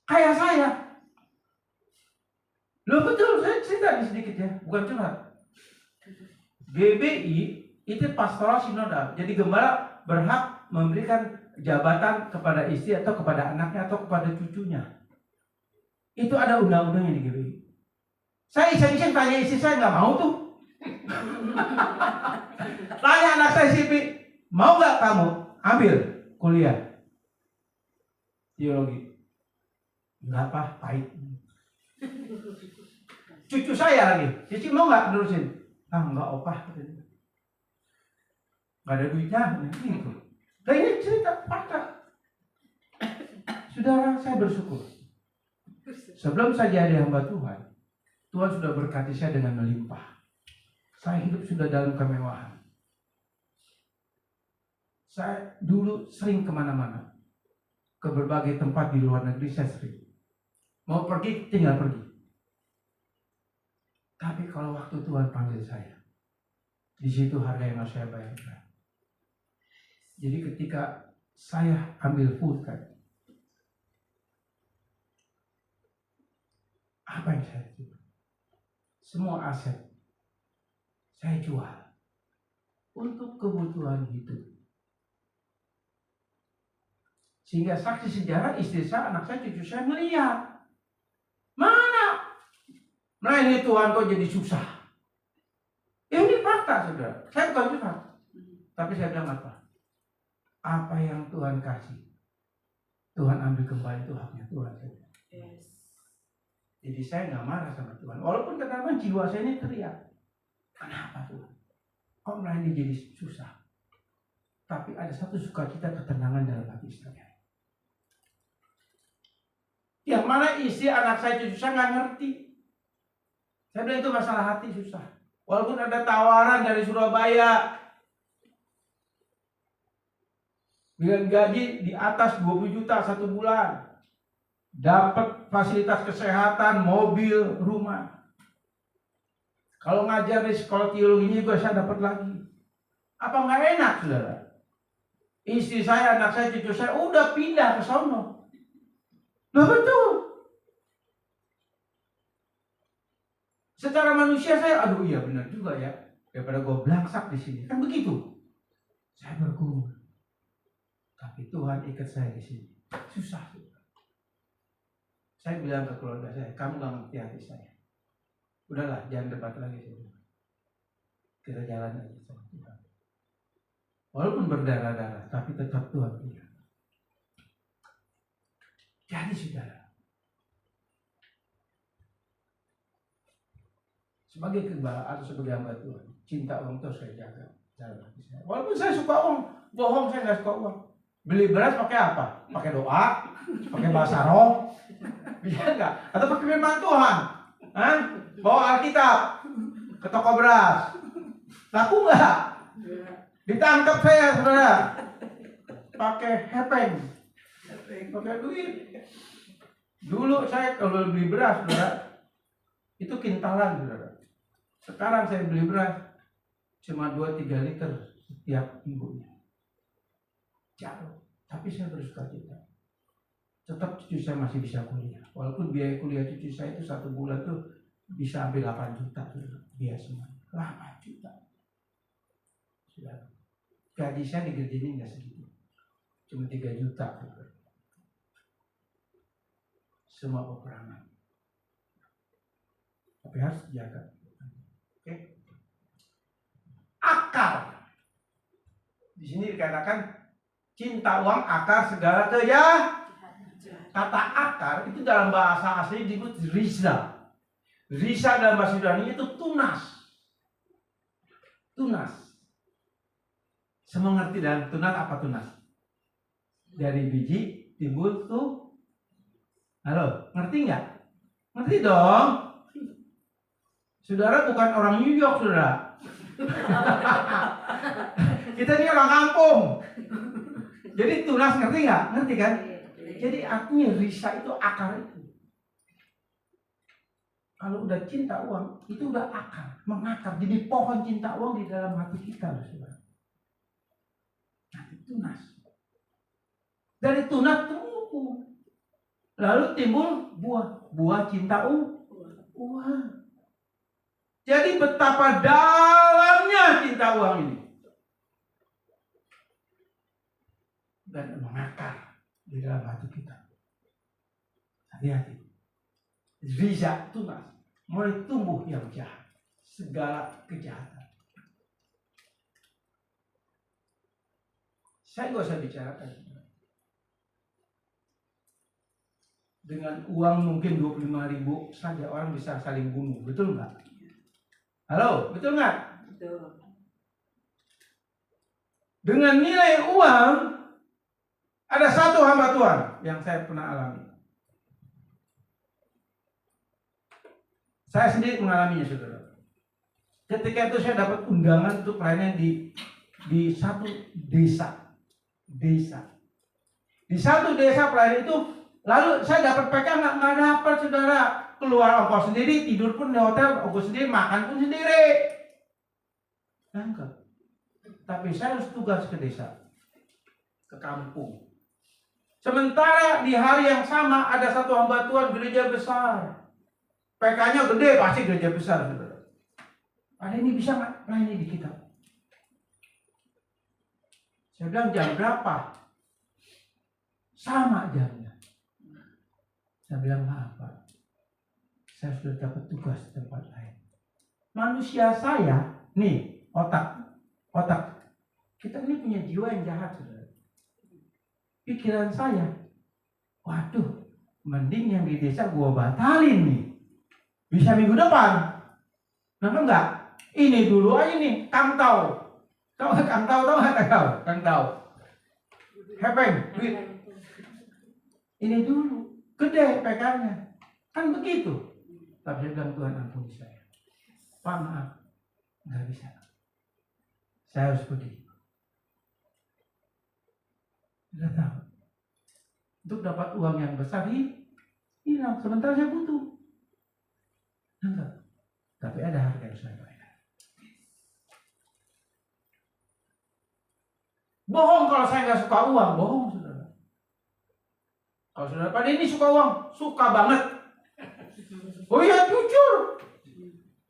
Kayak saya. Loh betul, saya cerita sedikit ya, bukan curhat. GBI itu pastoral sinodal. Jadi gembala berhak memberikan jabatan kepada istri atau kepada anaknya atau kepada cucunya. Itu ada undang-undangnya di GBI. Saya iseng-iseng tanya istri saya, nggak mau tuh. Tanya anak saya Sipi, mau nggak kamu ambil kuliah teologi? Nggak apa, pahit. Cucu saya lagi, Cici mau nggak nerusin? Nggak opah. Nggak ada duitnya. Gitu. Nah ini cerita fakta. Saudara, saya bersyukur. Sebelum saya jadi hamba Tuhan, Tuhan sudah berkati saya dengan melimpah. Saya hidup sudah dalam kemewahan. Saya dulu sering kemana-mana. Ke berbagai tempat di luar negeri saya sering. Mau pergi, tinggal pergi. Tapi kalau waktu Tuhan panggil saya, di situ harga yang harus saya bayarkan. Jadi ketika saya ambil full time, apa yang saya jual? Semua aset saya jual untuk kebutuhan hidup. Sehingga saksi sejarah istri saya, anak saya, cucu saya melihat. Mana? Melayani Tuhan kok jadi susah. Ini fakta saudara. Saya bukan curhat. Tapi saya bilang apa? Apa yang Tuhan kasih, Tuhan ambil kembali, itu haknya Tuhan. Yes. Jadi saya nggak marah sama Tuhan. Walaupun kadang-kadang jiwa saya ini teriak. Kenapa Tuhan? Kok melayani jadi susah? Tapi ada satu sukacita, ketenangan dalam hati saya. Yang mana isi anak saya, cucu saya nggak ngerti. Saya bilang itu masalah hati susah. Walaupun ada tawaran dari Surabaya dengan gaji di atas 20 juta 1 bulan, dapat fasilitas kesehatan, mobil, rumah. Kalau ngajar di sekolah teologinya juga saya dapat lagi. Apa nggak enak saudara? Istri saya, anak saya, cucu saya udah pindah ke sono. Loh betul. Secara manusia saya, aduh iya benar juga ya. Daripada gue belangsak di sini. Kan begitu. Saya bergumul. Tapi Tuhan ikat saya di sini. Susah. Saya bilang ke keluarga saya, kamu gak ngerti hati saya. Udahlah, jangan debat lagi. Kita jalan aja sama Tuhan. Walaupun berdarah-darah, tapi tetap Tuhan punya. Jadi saudara, sebagai gembala atau sebagai hamba Tuhan, cinta uang terus saya jaga dalam hati saya. Walaupun saya suka uang, bohong saya nggak suka uang. Beli beras pakai apa? Pakai doa, pakai bahasa roh, bisa nggak? Atau pakai firman Tuhan? Hah? Bawa Alkitab ke toko beras, laku nggak? Ditangkap saya saudara, pakai hepeng, pakai duit. Dulu saya kalau beli beras saudara, itu kintalan saudara. Sekarang saya beli beras cuma 2-3 liter setiap minggunya. Jauh, tapi saya bersuka cita. Tetap cucu saya masih bisa kuliah. Walaupun biaya kuliah cucu saya itu 1 bulan tuh bisa ambil 8 juta biaya semua. 8 juta. Sudah. Gaji saya di gereja ini nggak segitu. Cuma 3 juta. Semua peperangan. Tapi harus dijaga. Oke. Akar. Di sini dikatakan cinta uang akar segala kejahatan. Kata akar itu dalam bahasa asli disebut riza. Riza dalam bahasa Yunani itu tunas. Tunas. Semua ngerti dalam tunas apa tunas? Dari biji timbul tuh. Halo, ngerti nggak? Ngerti dong. Saudara bukan orang New York, saudara. Kita ini orang kampung. Jadi tunas ngerti nggak? Ngerti kan? Jadi artinya risa itu akar itu. Kalau udah cinta uang, itu udah akar, mengakar. Jadi pohon cinta uang di dalam hati kita, saudara. Nanti tunas. Dari tunas tumbuh. Lalu timbul buah cinta uang. Jadi betapa dalamnya cinta uang ini. Dan mengakar di dalam hati kita. Hati-hati. Riza tunas. Mulai tumbuh yang jahat. Segala kejahatan. Saya gak usah bicarakan. Dengan uang mungkin 25.000 saja orang bisa saling bunuh. Betul nggak? Halo, betul nggak? Betul. Dengan nilai uang, ada satu hamba Tuhan yang saya pernah alami. Saya sendiri mengalaminya, saudara. Ketika itu saya dapat undangan untuk pelayanan di satu desa. Di satu desa pelayanan itu, lalu saya dapat PK nggak dapat, saudara. Keluar ongkos sendiri, tidur pun di hotel, ongkos sendiri, makan pun sendiri. Enggak. Tapi saya harus tugas ke desa, ke kampung. Sementara di hari yang sama ada satu hamba Tuhan gereja besar. PK-nya gede, pasti gereja besar, saudara. Ada ini bisa nggak? Nah ini di kita. Saya bilang jam berapa? Sama jamnya. Saya bilang apa? Saya sudah dapat tugas di tempat lain. Manusia saya, nih otak. Kita ini punya jiwa yang jahat, saudara. Pikiran saya, waduh, mending yang di desa gua batalin nih. Bisa minggu depan. Kenapa enggak? Ini dulu aja nih, Kang Tau. Tahu Kang Tau. Hepeng, duit. Ini dulu, gede PK-nya. Kan begitu. Tapi saya bilang, Tuhan ampuni saya. Pak maaf, nggak bisa. Saya harus pergi. Sudah tahu. Untuk dapat uang yang besar, hilang. Sementara saya butuh. Enggak. Tapi ada harga yang saya bayar. Bohong kalau saya nggak suka uang. Bohong, saudara. Kalau saudara pada ini suka uang, suka banget. Oh iya, jujur.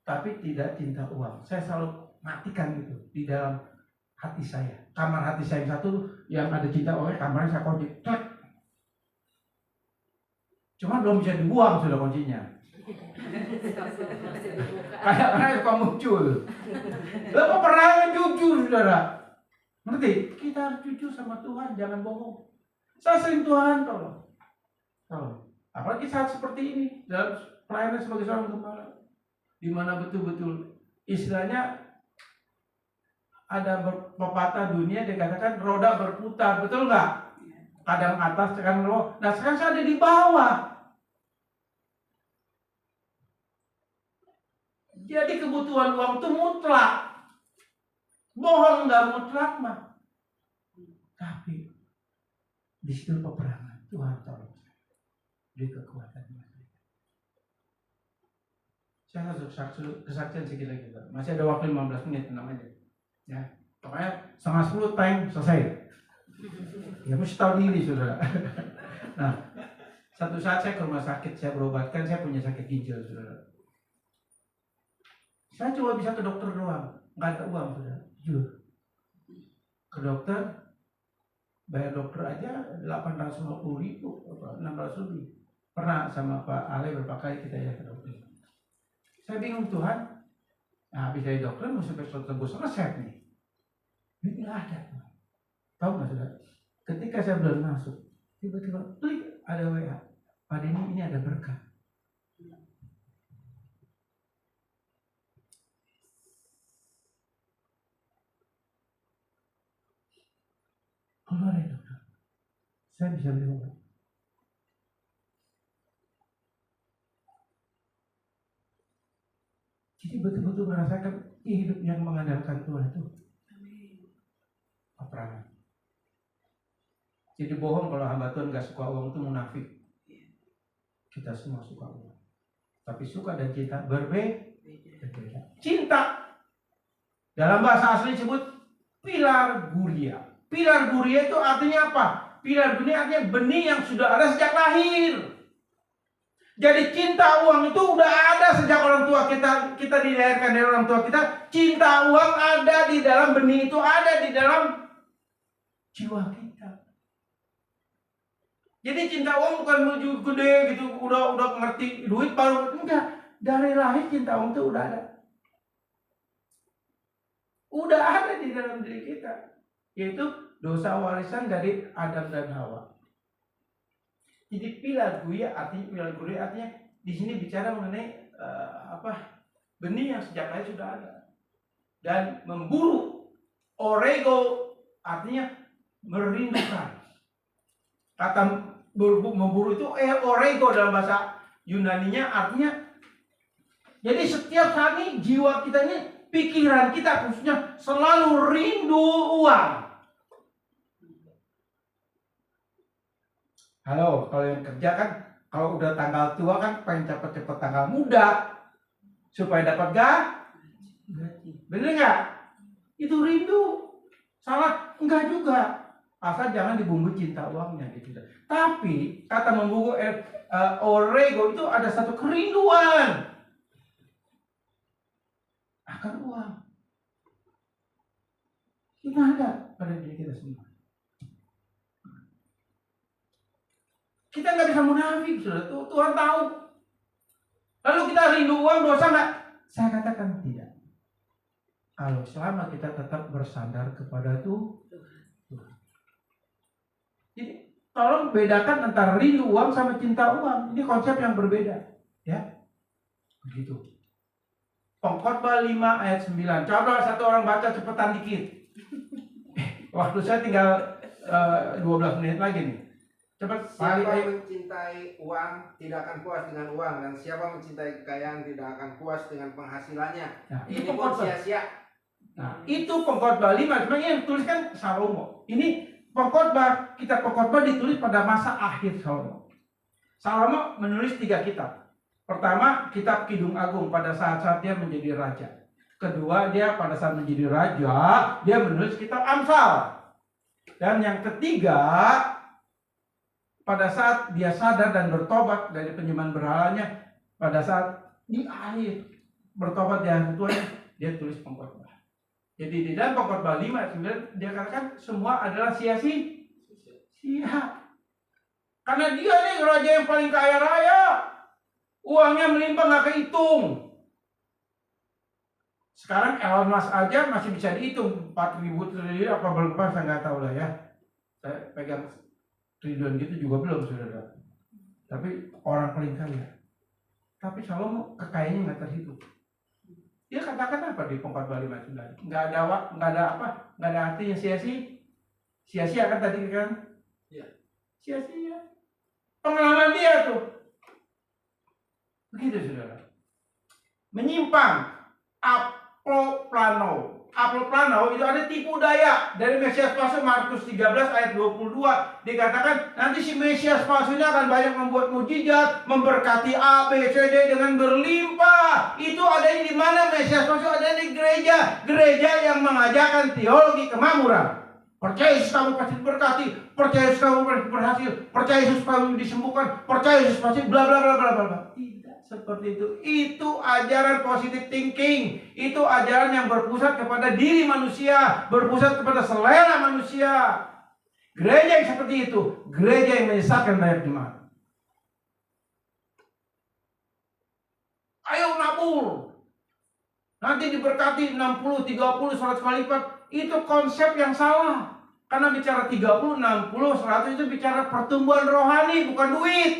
tapi tidak cinta uang. Saya selalu matikan itu di dalam hati saya. Kamar hati saya yang satu yang ada cinta uangnya, kamarnya saya kunci. Cuma belum bisa dibuang sudah kuncinya. Kayak suka muncul. Bapak pernah jujur, saudara. Ngerti? Kita harus jujur sama Tuhan, jangan bohong. Saya sering Tuhan, tolong. Apalagi saat seperti ini, dalam pelayanan sebagai seorang gembala, di mana betul-betul istilahnya ada pepatah dunia dikatakan roda berputar, betul nggak? Kadang atas, kadang bawah. Nah sekarang saya ada di bawah. Jadi kebutuhan uang itu mutlak. Bohong nggak mutlak mah. Tapi di situ peperangan. Tuhan tolong di kekuatan. Saya harus kesaksian sedikit lagi. Masih ada waktu 15 menit, tenang aja. Ya, pokoknya 9:30 time selesai. Ya mesti tahu diri, saudara. Nah, satu saat saya ke rumah sakit, saya berobatkan, saya punya sakit ginjal, saudara. Saya cuma bisa ke dokter doang, nggak ada uang, saudara. Jujur. Ke dokter, bayar dokter aja 850.000, 600 lebih. Pernah sama Pak Ale berapa kali kita ya ke dokter. Saya bingung Tuhan. Nah, habis dari dokter mau sampai tebus resep nih. Ini nggak ada. Tahu nggak saudara? Ketika saya belum masuk, tiba-tiba klik ada WA. Pak Denny, ini ada berkah. Keluar ya dokter. Saya bisa beli obat. Jadi betul-betul merasakan hidup yang mengandalkan Tuhan itu peperangan. Jadi bohong kalau hamba Tuhan gak suka uang itu munafik. Kita semua suka uang. Tapi suka dan cinta berbeda. Cinta dalam bahasa asli disebut pilar guria. Pilar guria itu artinya apa? Pilar guria artinya benih yang sudah ada sejak lahir. Jadi cinta uang itu udah ada sejak orang tua kita dilahirkan dari orang tua kita. Cinta uang ada di dalam benih itu, ada di dalam jiwa kita. Jadi cinta uang bukan menuju gede gitu, udah ngerti duit baru, enggak. Dari lahir cinta uang itu udah ada. Udah ada di dalam diri kita. Yaitu dosa warisan dari Adam dan Hawa. Jadi pilar guria artinya di sini bicara mengenai benih yang sejak lahir sudah ada. Dan memburu, orego artinya merindukan. Kata memburu itu orego dalam bahasa Yunaninya artinya. Jadi setiap saat ini jiwa kita ini, pikiran kita khususnya selalu rindu uang. Halo, kalau yang kerja kan, kalau udah tanggal tua kan pengen cepet-cepet tanggal muda supaya dapat gaji. Bener nggak? Itu rindu. Salah? Enggak juga. Asal jangan dibumbui cinta uangnya gitu. Tapi kata membungku orego itu ada satu kerinduan akan uang. Itu ada pada diri kita semua. Kita nggak bisa munafik, saudara. Tuhan tahu. Lalu kita rindu uang, dosa nggak? Saya katakan tidak. Kalau selama kita tetap bersandar kepada Tuhan. Jadi tolong bedakan antara rindu uang sama cinta uang. Ini konsep yang berbeda, ya. Begitu. Pengkhotbah 5 ayat 9. Coba satu orang baca cepetan dikit. Waktu saya tinggal 12 menit lagi nih. Cepat. Siapa mencintai uang tidak akan puas dengan uang, dan siapa mencintai kekayaan tidak akan puas dengan penghasilannya. Nah, ini pun sia-sia. Nah, itu Pengkhotbah 5. Cuma yang tuliskan Salomo. Ini kitab Pengkhotbah ditulis pada masa akhir Salomo. Salomo menulis 3 kitab. Pertama, kitab Kidung Agung pada saat dia menjadi raja. Kedua, dia pada saat menjadi raja, dia menulis kitab Amsal. Dan yang ketiga, pada saat dia sadar dan bertobat dari penyembahan berhalanya, pada saat di akhir bertobat di hari tuanya, dia tulis pengkhotbah. Jadi di dalam pengkhotbah 5 ayat 9 dia katakan semua adalah sia-sia. Karena dia nih raja yang paling kaya raya. Uangnya melimpah nggak kehitung. Sekarang Elon Musk aja masih bisa dihitung 4.000 triliun apa berapa saya nggak tahu lah ya. Saya pegang triliun gitu juga belum saudara. Tapi orang paling kaya. Tapi Salomo kekayaannya nggak terhitung. Dia katakan apa di pengkhotbah 5:9? Nggak ada artinya sia-sia. Sia-sia kan tadi kan? Iya. Sia-sia. Pengalaman dia tuh. Begitu saudara. Menyimpang. Aploplano itu ada tipu daya. Dari Mesias palsu Markus 13 ayat 22 dikatakan nanti si Mesias palsunya akan banyak membuat mujizat, memberkati A, B, C, D dengan berlimpah. Itu ada di mana Mesias palsu? Ada di gereja yang mengajarkan teologi kemakmuran. Percaya Yesus kamu pasti diberkati, percaya Yesus kamu pasti berhasil, percaya Yesus kamu disembuhkan, percaya Yesus pasti bla bla bla bla bla. Tidak seperti itu. Itu ajaran positive thinking. Itu ajaran yang berpusat kepada diri manusia, berpusat kepada selera manusia. Gereja yang seperti itu, gereja yang menyesatkan banyak jemaat. Ayo nabur. Nanti diberkati 60, 30, 100 kali lipat. Itu konsep yang salah. Karena bicara 30, 60, 100 itu bicara pertumbuhan rohani, bukan duit.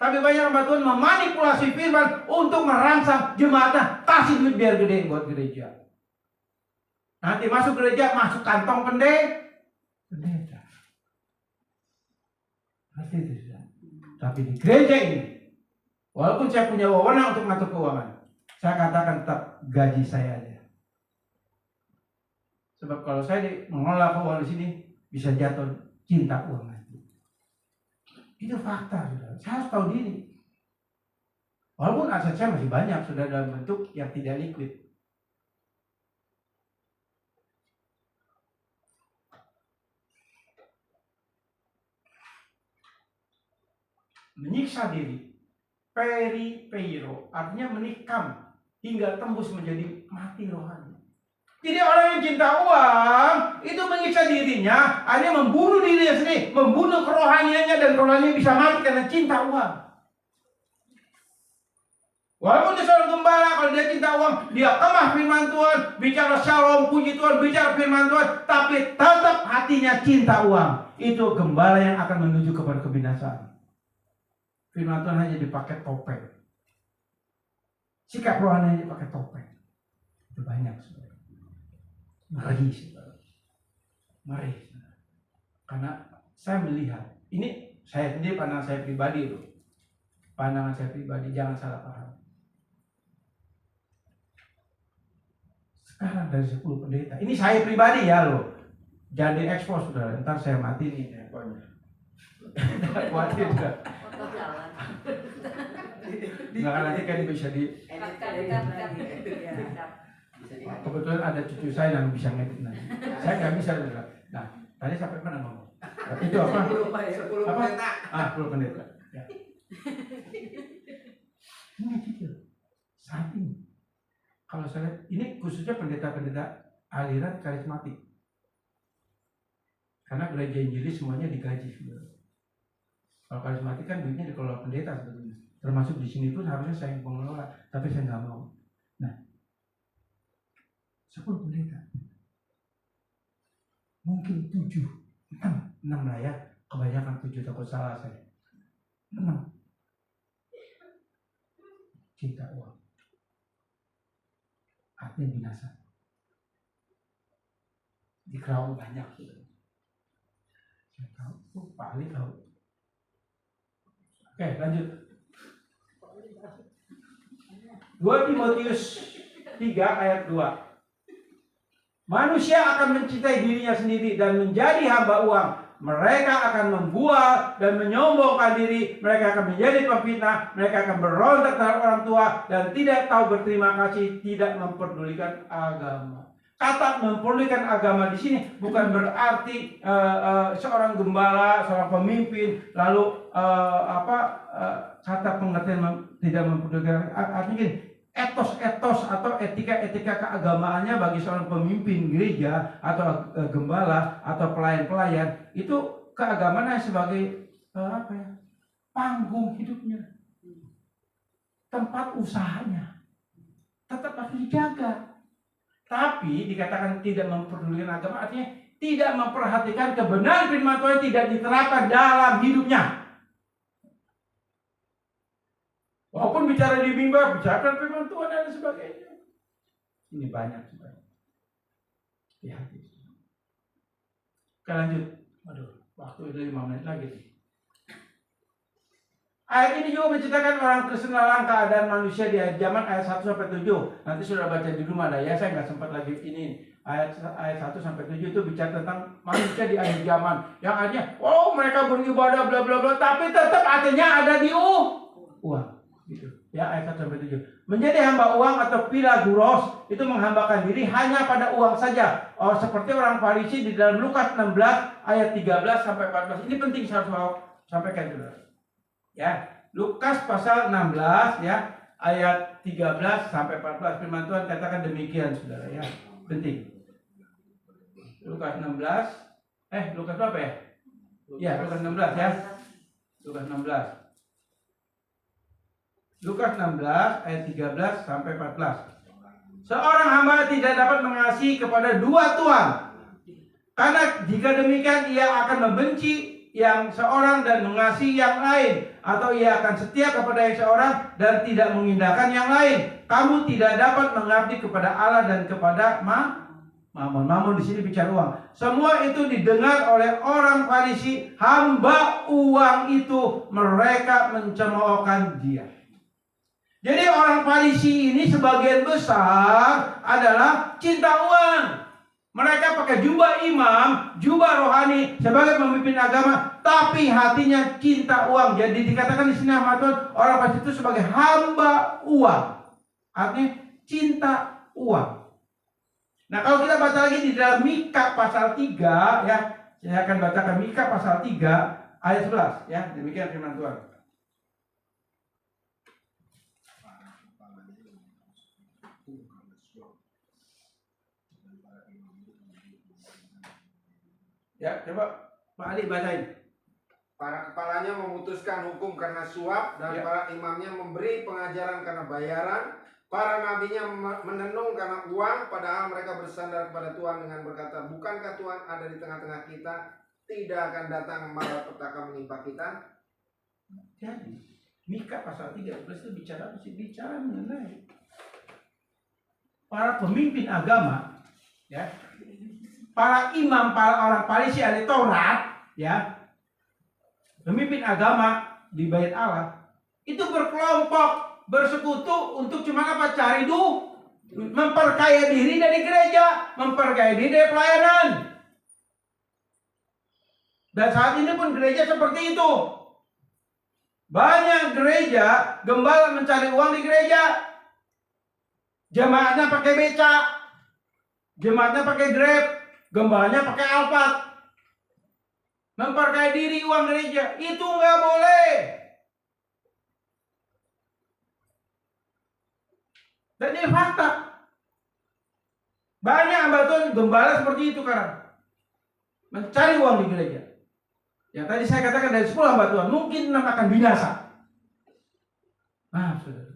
Tapi banyak hamba Tuhan memanipulasi firman untuk merangsang jemaatnya. Kasih duit biar gede buat gereja. Nanti masuk gereja, masuk kantong pendeta. Pasti itu sudah. Tapi di gereja ini, walaupun saya punya wewenang untuk mengatur keuangan, saya katakan tetap gaji saya aja. Sebab kalau saya mengelola keuangan di sini, bisa jatuh cinta uang nanti. Itu fakta, saudara. Saya harus tahu diri. Walaupun aset saya masih banyak, sudah dalam bentuk yang tidak liquid. Menyiksa diri, peripeiro, artinya menikam hingga tembus menjadi mati rohani. Jadi orang yang cinta uang itu menyiksa dirinya, akhirnya membunuh dirinya sendiri, membunuh kerohaniannya, dan kerohaniannya bisa mati karena cinta uang. Walaupun dia seorang gembala, kalau dia cinta uang, dia kemah firman Tuhan, bicara shalom, puji Tuhan, bicara firman Tuhan, tapi tetap hatinya cinta uang. Itu gembala yang akan menuju kepada kebinasaan. Firman Tuhan hanya dipakai topeng. Sikap rohani hanya dipakai topeng. Itu banyak, saudara. Mari, saudara. Mari, saudara. Karena saya melihat, ini saya sendiri, pandangan saya pribadi loh. Pandangan saya pribadi, jangan salah paham. Sekarang dari 10 pendeta, ini saya pribadi ya loh. Jangan diekspos, saudara. Ntar saya mati nih pokoknya. Khawatir juga. Nggak, nanti kan bisa di. Kebetulan ada cucu saya yang bisa ngedit nanti. Saya nggak bisa. Nah, tadi sampai mana ngomong? Itu apa? 10 pendeta. 10 pendeta. Ya. Ini kecil. Saat ini, kalau saya lihat, ini khususnya pendeta-pendeta aliran karismatik. Karena gereja Injilis semuanya digaji. Kalau karismatik kan duitnya dikelola pendeta sebetulnya. Termasuk di sini pun harusnya saya yang mengelola, tapi saya nggak mau. Nah, 10 pendeta. Mungkin 7, 6 lah ya. Kebanyakan 7, takut salah saya. 6. Cinta uang. Artinya binasa. Di Kerawang banyak. Saya tahu, Pak Ali tahu. Oke, lanjut. 2 Timotius 3 ayat 2. Manusia akan mencintai dirinya sendiri dan menjadi hamba uang. Mereka akan membual dan menyombongkan diri. Mereka akan menjadi pemfitnah. Mereka akan berontak terhadap orang tua dan tidak tahu berterima kasih, tidak memperdulikan agama. Kata memperdulikan agama di sini bukan berarti seorang gembala, seorang pemimpin, lalu kata pengertian tidak memperdulikan. Artinya gini, etos-etos atau etika-etika keagamaannya bagi seorang pemimpin gereja atau gembala atau pelayan-pelayan, itu keagamaan sebagai panggung hidupnya, tempat usahanya, tetap harus dijaga. Tapi dikatakan tidak memperdulikan agama, artinya tidak memperhatikan kebenaran firman Tuhan tidak diterapkan dalam hidupnya. Walaupun bicara di mimbar, bicara firman Tuhan dan sebagainya. Ini banyak sebenarnya. Hati-hati. Kita lanjut. Aduh, waktu udah 5 menit lagi. Ayat ini juga menceritakan orang Kristen dalam keadaan manusia di zaman ayat 1-7. Nanti sudah baca di rumah dah ya, saya nggak sempat lagi ini. Ayat 1-7 itu bicara tentang manusia di akhir zaman. Yang artinya, mereka beribadah bla bla bla, tapi tetap artinya ada di uang. Gitu. Ya, ayat 1-7. Menjadi hamba uang atau pilaguros itu menghambakan diri hanya pada uang saja. Seperti orang Farisi di dalam Lukas 16 ayat 13-14. Ini penting saya harus sampaikan dulu. Ya, Lukas pasal 16 ya, ayat 13-14 firman Tuhan katakan demikian Saudara ya. Penting. Lukas 16 Lukas berapa ya? Ya, Lukas 16 ya. Lukas 16. Lukas 16 ayat 13-14. Seorang hamba tidak dapat mengasihi kepada dua tuan. Karena jika demikian ia akan membenci yang seorang dan mengasihi yang lain, atau ia akan setia kepada yang seorang dan tidak mengindahkan yang lain. Kamu tidak dapat mengabdi kepada Allah dan kepada Mammon. Mammon di sini bicara uang. Semua itu didengar oleh orang Farisi, hamba uang itu, mereka mencemoohkan dia. Jadi orang Farisi ini sebagian besar adalah cinta uang. Mereka pakai jubah imam, jubah rohani sebagai pemimpin agama, tapi hatinya cinta uang. Jadi dikatakan di sini sama Tuhan, orang Farisi itu sebagai hamba uang. Artinya cinta uang. Nah, kalau kita baca lagi di dalam Mika pasal 3 ya, saya akan bacakan Mika pasal 3 ayat 11 ya. Demikian firman Tuhan. Ya, coba Pak Ali bacain. Para kepalanya memutuskan hukum karena suap, dan para imamnya memberi pengajaran karena bayaran. Para nabinya menenung karena uang, padahal mereka bersandar kepada Tuhan dengan berkata, bukankah Tuhan ada di tengah-tengah kita? Tidak akan datang malapetaka menimpa kita. Jadi Mika pasal 3 itu bicara mengenai para pemimpin agama, ya, para imam, para orang Farisi ahli Taurat, ya, pemimpin agama di Bait Allah itu berkelompok, bersekutu untuk cuma apa? Cari duit, memperkaya diri dari gereja, memperkaya diri dari pelayanan. Dan saat ini pun gereja seperti itu. Banyak gereja gembala mencari uang di gereja. Jemaatnya pakai becak, jemaatnya pakai Grab, gembalanya pakai Alphard. Memperkaya diri uang gereja, itu nggak boleh. Dan ini fakta. Banyak hamba Tuhan gembala seperti itu karena mencari uang di gereja. Yang tadi saya katakan dari 10 hamba Tuhan, mungkin 6 akan binasa. Saudara.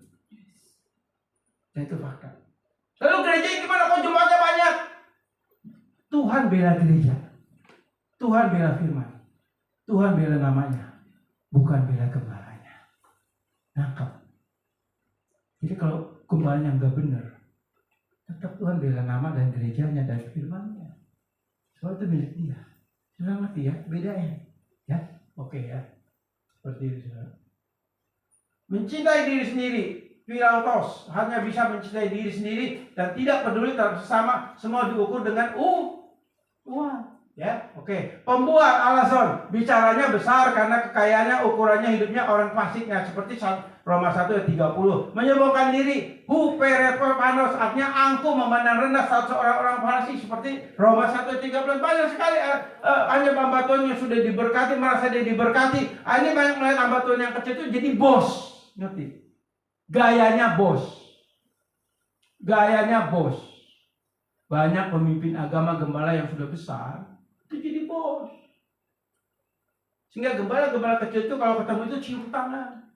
Dan itu fakta. Lalu gereja gimana? Kok jemaatnya banyak? Tuhan bela gereja. Tuhan bela firman. Tuhan bela namanya. Bukan bela gembalanya. Nangkap. Jadi kalau gembalanya nggak benar, tetap Tuhan bela nama dan gerejanya dan firmannya. Soal itu milik dia. Sudah ngerti ya? Bedanya. Ya? Oke ya. Seperti itu. Mencintai diri sendiri. Pilautos, hanya bisa mencintai diri sendiri dan tidak peduli terhadap sesama, semua diukur dengan uang. Ya, oke. Pembuat alasan bicaranya besar karena kekayaannya, ukurannya hidupnya orang fasiknya seperti Roma 1 ayat 30. Menyombongkan diri, huperepanos, artinya angkuh, memandang rendah seorang orang Farisi seperti Roma 1 ayat 13. Banyak sekali hanya hamba Tuhan yang sudah diberkati merasa dia diberkati. Ini banyak melihat hamba Tuhan yang kecil itu jadi bos, ngerti? Gayanya bos. Gayanya bos. Banyak pemimpin agama gembala yang sudah besar itu jadi bos. Sehingga gembala-gembala kecil itu kalau ketemu itu cium tangan.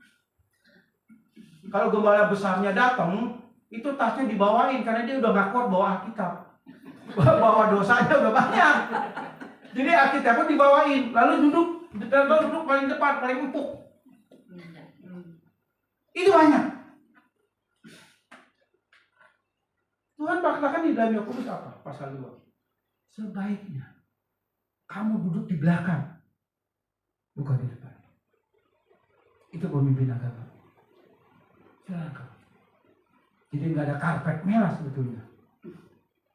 Kalau gembala besarnya datang, itu tasnya dibawain karena dia udah gak kuat bawa Alkitab. Bawa dosanya udah banyak. Jadi Alkitab pun dibawain, lalu duduk paling depan, paling empuk. Itu banyak. Tuhan katakan di dalam Yakobus apa? Pasal 2. Sebaiknya kamu duduk di belakang, bukan di depan. Itu pemimpin agama. Silakan. Jadi nggak ada karpet merah sebetulnya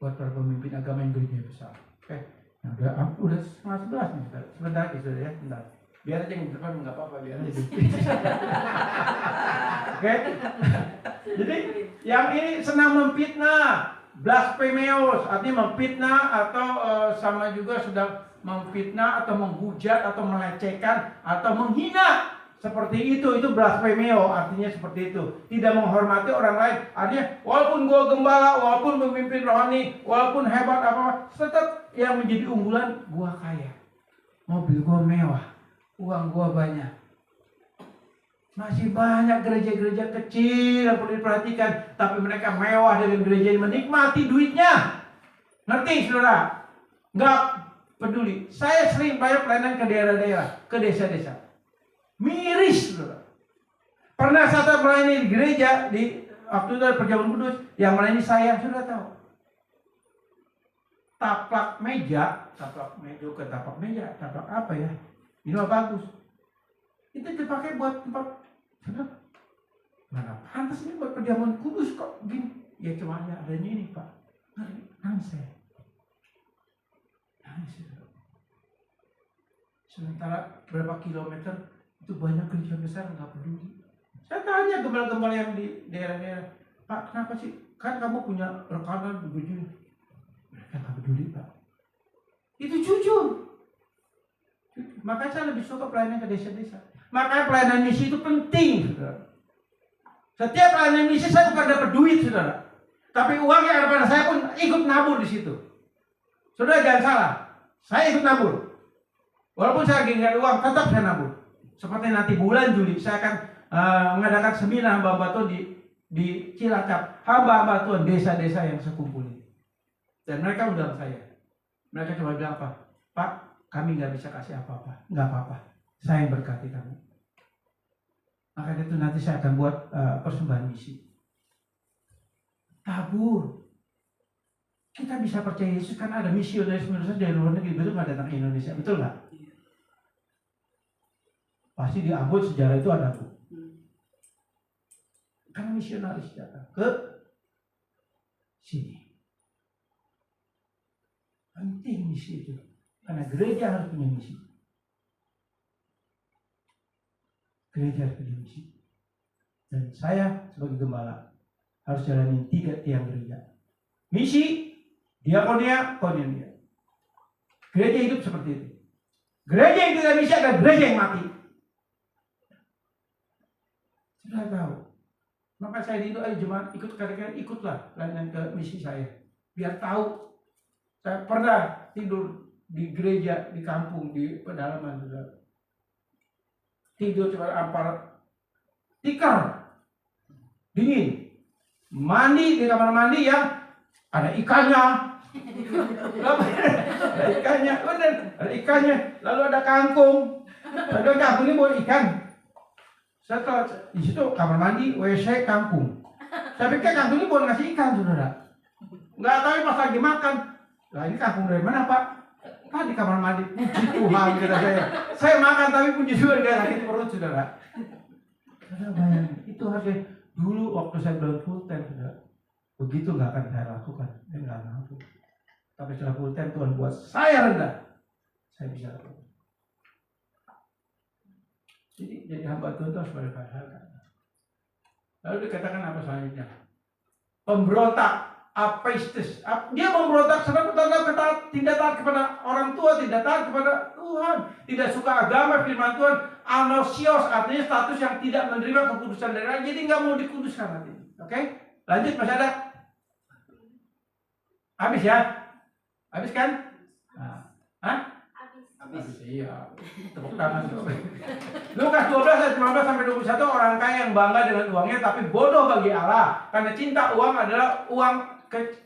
buat para pemimpin agama yang gereja besar. Oke, nah, udah 11 nih. Sebentar lagi sudah ya, sebentar. Biar aja yang di depan nggak apa-apa, biar aja. Oke. Jadi yang ini senang memfitnah, blasphemeos, artinya memfitnah atau sama juga sedang memfitnah atau menghujat atau melecehkan atau menghina. Seperti itu blasphemeo, artinya seperti itu. Tidak menghormati orang lain. Artinya walaupun gua gembala, walaupun pemimpin rohani, walaupun hebat apa, tetap yang menjadi unggulan gua kaya. Mobil gua mewah, uang gua banyak. Masih banyak gereja-gereja kecil yang perlu diperhatikan, tapi mereka mewah dengan gereja yang menikmati duitnya. Ngerti saudara? Nggak peduli. Saya sering bayar pelayanan ke daerah-daerah, ke desa-desa. Miris saudara. Pernah saya melayani di gereja di waktu itu Perjamuan Kudus yang melayani saya, sudah tahu. Taplak meja, taplak apa ya? Ini mah bagus. Itu dipakai buat tempat. Mana pantas ini buat Perjamuan Kudus kok gini? Ya cuma adanya ini Pak. Nangis saya. Sementara berapa kilometer itu banyak gereja besar nggak peduli. Saya tanya gembala-gembala yang di daerah-daerah, Pak kenapa sih? Kan kamu punya rekanan begini. Mereka nggak peduli Pak. Itu jujur. Makanya saya lebih suka pelayanan ke desa-desa. Makanya pelayanan misi itu penting, saudara. Setiap pelayanan misi saya bukan dapat duit, saudara. Tapi uang yang ada pada saya pun ikut nabur di situ. Saudara jangan salah, saya ikut nabur. Walaupun saya lagi nggak ada uang, tetap saya nabur. Seperti nanti bulan Juli saya akan mengadakan seminar hamba Tuhan di Cilacap. Hamba Tuhan desa-desa yang saya kumpulin. Dan mereka undang saya. Mereka cuma bilang apa? Pak, kami nggak bisa kasih apa-apa. Nggak apa-apa. Saya yang berkati kamu. Maka itu nanti saya akan buat persembahan misi. Tabur. Kita bisa percaya Yesus kan ada misionaris dari luar negeri, betul nggak datang ke Indonesia, betul nggak? Pasti di Ambon sejarah itu ada tuh. Karena misionaris datang ke sini. Penting misi itu. Karena gereja harus punya misi. Gereja harus punya misi. Dan saya sebagai gembala harus jalanin 3 tiang gereja. Misi, diakonia, koinonia. Gereja hidup seperti itu. Gereja yang tidak misi adalah gereja yang mati. Sudah tahu. Maka saya di ayo jemaat ikutlah pelayanan ke misi saya. Biar tahu. Saya pernah tidur di gereja di kampung di pedalaman juga. Tidur cuma ampar tikar dingin. Mandi di kamar mandi yang ada ikannya. Ada ikannya, benar. Ada ikannya. Lalu ada kangkung. Ada kangkung ini buat ikan. Saya tahu di situ kamar mandi, WC, kangkung. Saya pikir kangkung ini buat ngasih ikan, saudara. Nggak tahu pas lagi makan. Lah ini kangkung dari mana Pak? Di kamar mandi. Puji Tuhan kata saya. Saya makan tapi puji Tuhan gak sakit perut saudara. Saudara bayangin, itu harusnya dulu waktu saya belum full time saudara. Begitu nggak akan saya lakukan. Saya nggak mampu. Tapi setelah full time Tuhan buat saya rendah. Saya bisa lakukan. Jadi hamba Tuhan itu harus berbahagia. Lalu dikatakan apa selanjutnya? Pemberontak. Apaistis. Dia memberontak sebab tidak taat kepada orang tua, tidak taat kepada Tuhan, tidak suka agama firman Tuhan, anosios artinya status yang tidak menerima kekudusan dari Allah, jadi nggak mau dikuduskan nanti. Oke? Lanjut masih ada? Habis ya? Habis kan? Nah. Hah? Habis. Iya. Tepuk tangan. Lukas 12 ayat 19 sampai 21, orang kaya yang bangga dengan uangnya tapi bodoh bagi Allah karena cinta uang adalah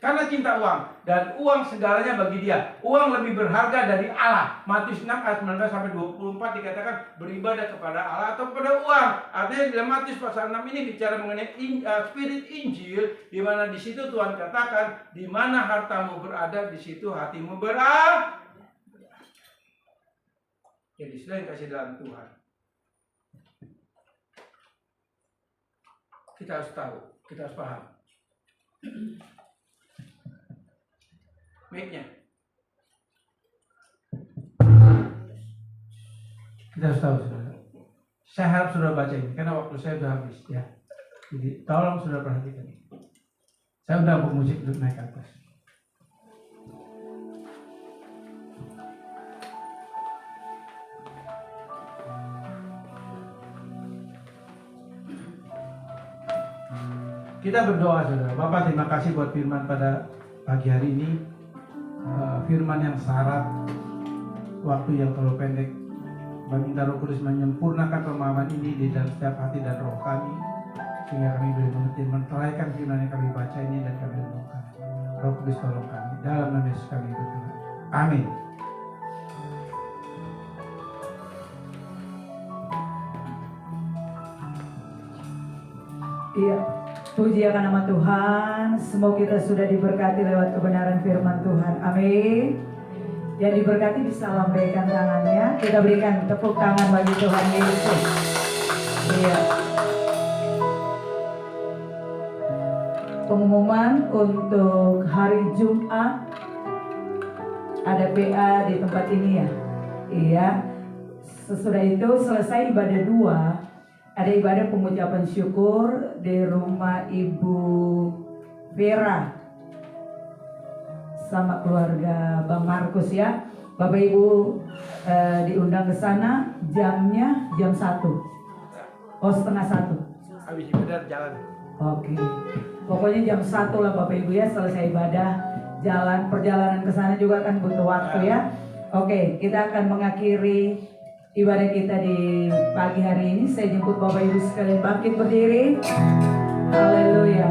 karena cinta uang dan uang segalanya bagi dia. Uang lebih berharga dari Allah. Matius 6 ayat 19 sampai 24 dikatakan beribadah kepada Allah atau kepada uang. Artinya dalam Matius pasal 6 ini bicara mengenai spirit Injil, di mana di situ Tuhan katakan di mana hartamu berada di situ hatimu berada. Jadi selain kasih dalam Tuhan, kita harus tahu, kita harus paham. Mic-nya. Kita harus tahu, saudara. Saya harap saudara baca ini, karena waktu saya sudah habis ya. Jadi tolong saudara perhatikan. Saya udah pemusik untuk naik ke atas. Kita berdoa saudara. Bapak terima kasih buat firman pada pagi hari ini. Firman yang syarat waktu yang terlalu pendek. Kami minta Roh Kudus menyempurnakan pemahaman ini di dalam setiap hati dan roh kami, sehingga kami boleh mengerti menteraikan firman yang kami baca ini dan kami renungkan. Roh Kudus tolong kami. Dalam nama Yesus kami berdoa. Amin. Iya, puji akan nama Tuhan. Semoga kita sudah diberkati lewat kebenaran firman Tuhan. Amin. Yang diberkati bisa lambaikan tangannya. Kita berikan tepuk tangan bagi Tuhan Yesus. Iya. Pengumuman untuk hari Jumat ada PA di tempat ini ya. Iya. Sesudah itu selesai ibadah 2, ada ibadah pengucapan syukur di rumah Ibu Vera sama keluarga Bang Markus ya. Bapak Ibu diundang ke sana, jamnya jam 1. Oh, setengah 1. Habis ibadah jalan. Oke. Pokoknya jam 1 lah Bapak Ibu ya, selesai ibadah jalan. Perjalanan ke sana juga kan butuh waktu ya. Oke, kita akan mengakhiri ibadah kita di pagi hari ini. Saya jemput Bapak Ibu sekalian bangkit berdiri. Haleluya.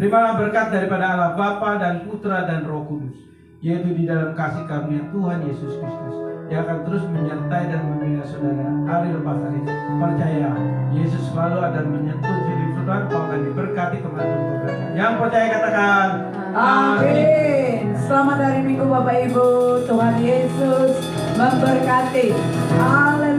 Terimalah berkat daripada Allah Bapa dan Putra dan Roh Kudus, yaitu di dalam kasih karunia Tuhan Yesus Kristus, yang akan terus menyertai dan membina saudara hari lepas hari. Percaya Yesus selalu ada menyentuh hidup saudara, kau akan diberkati kemanapun berada. Yang percaya katakan Amin. Selamat hari Minggu Bapak Ibu. Tuhan Yesus memberkati. Haleluya.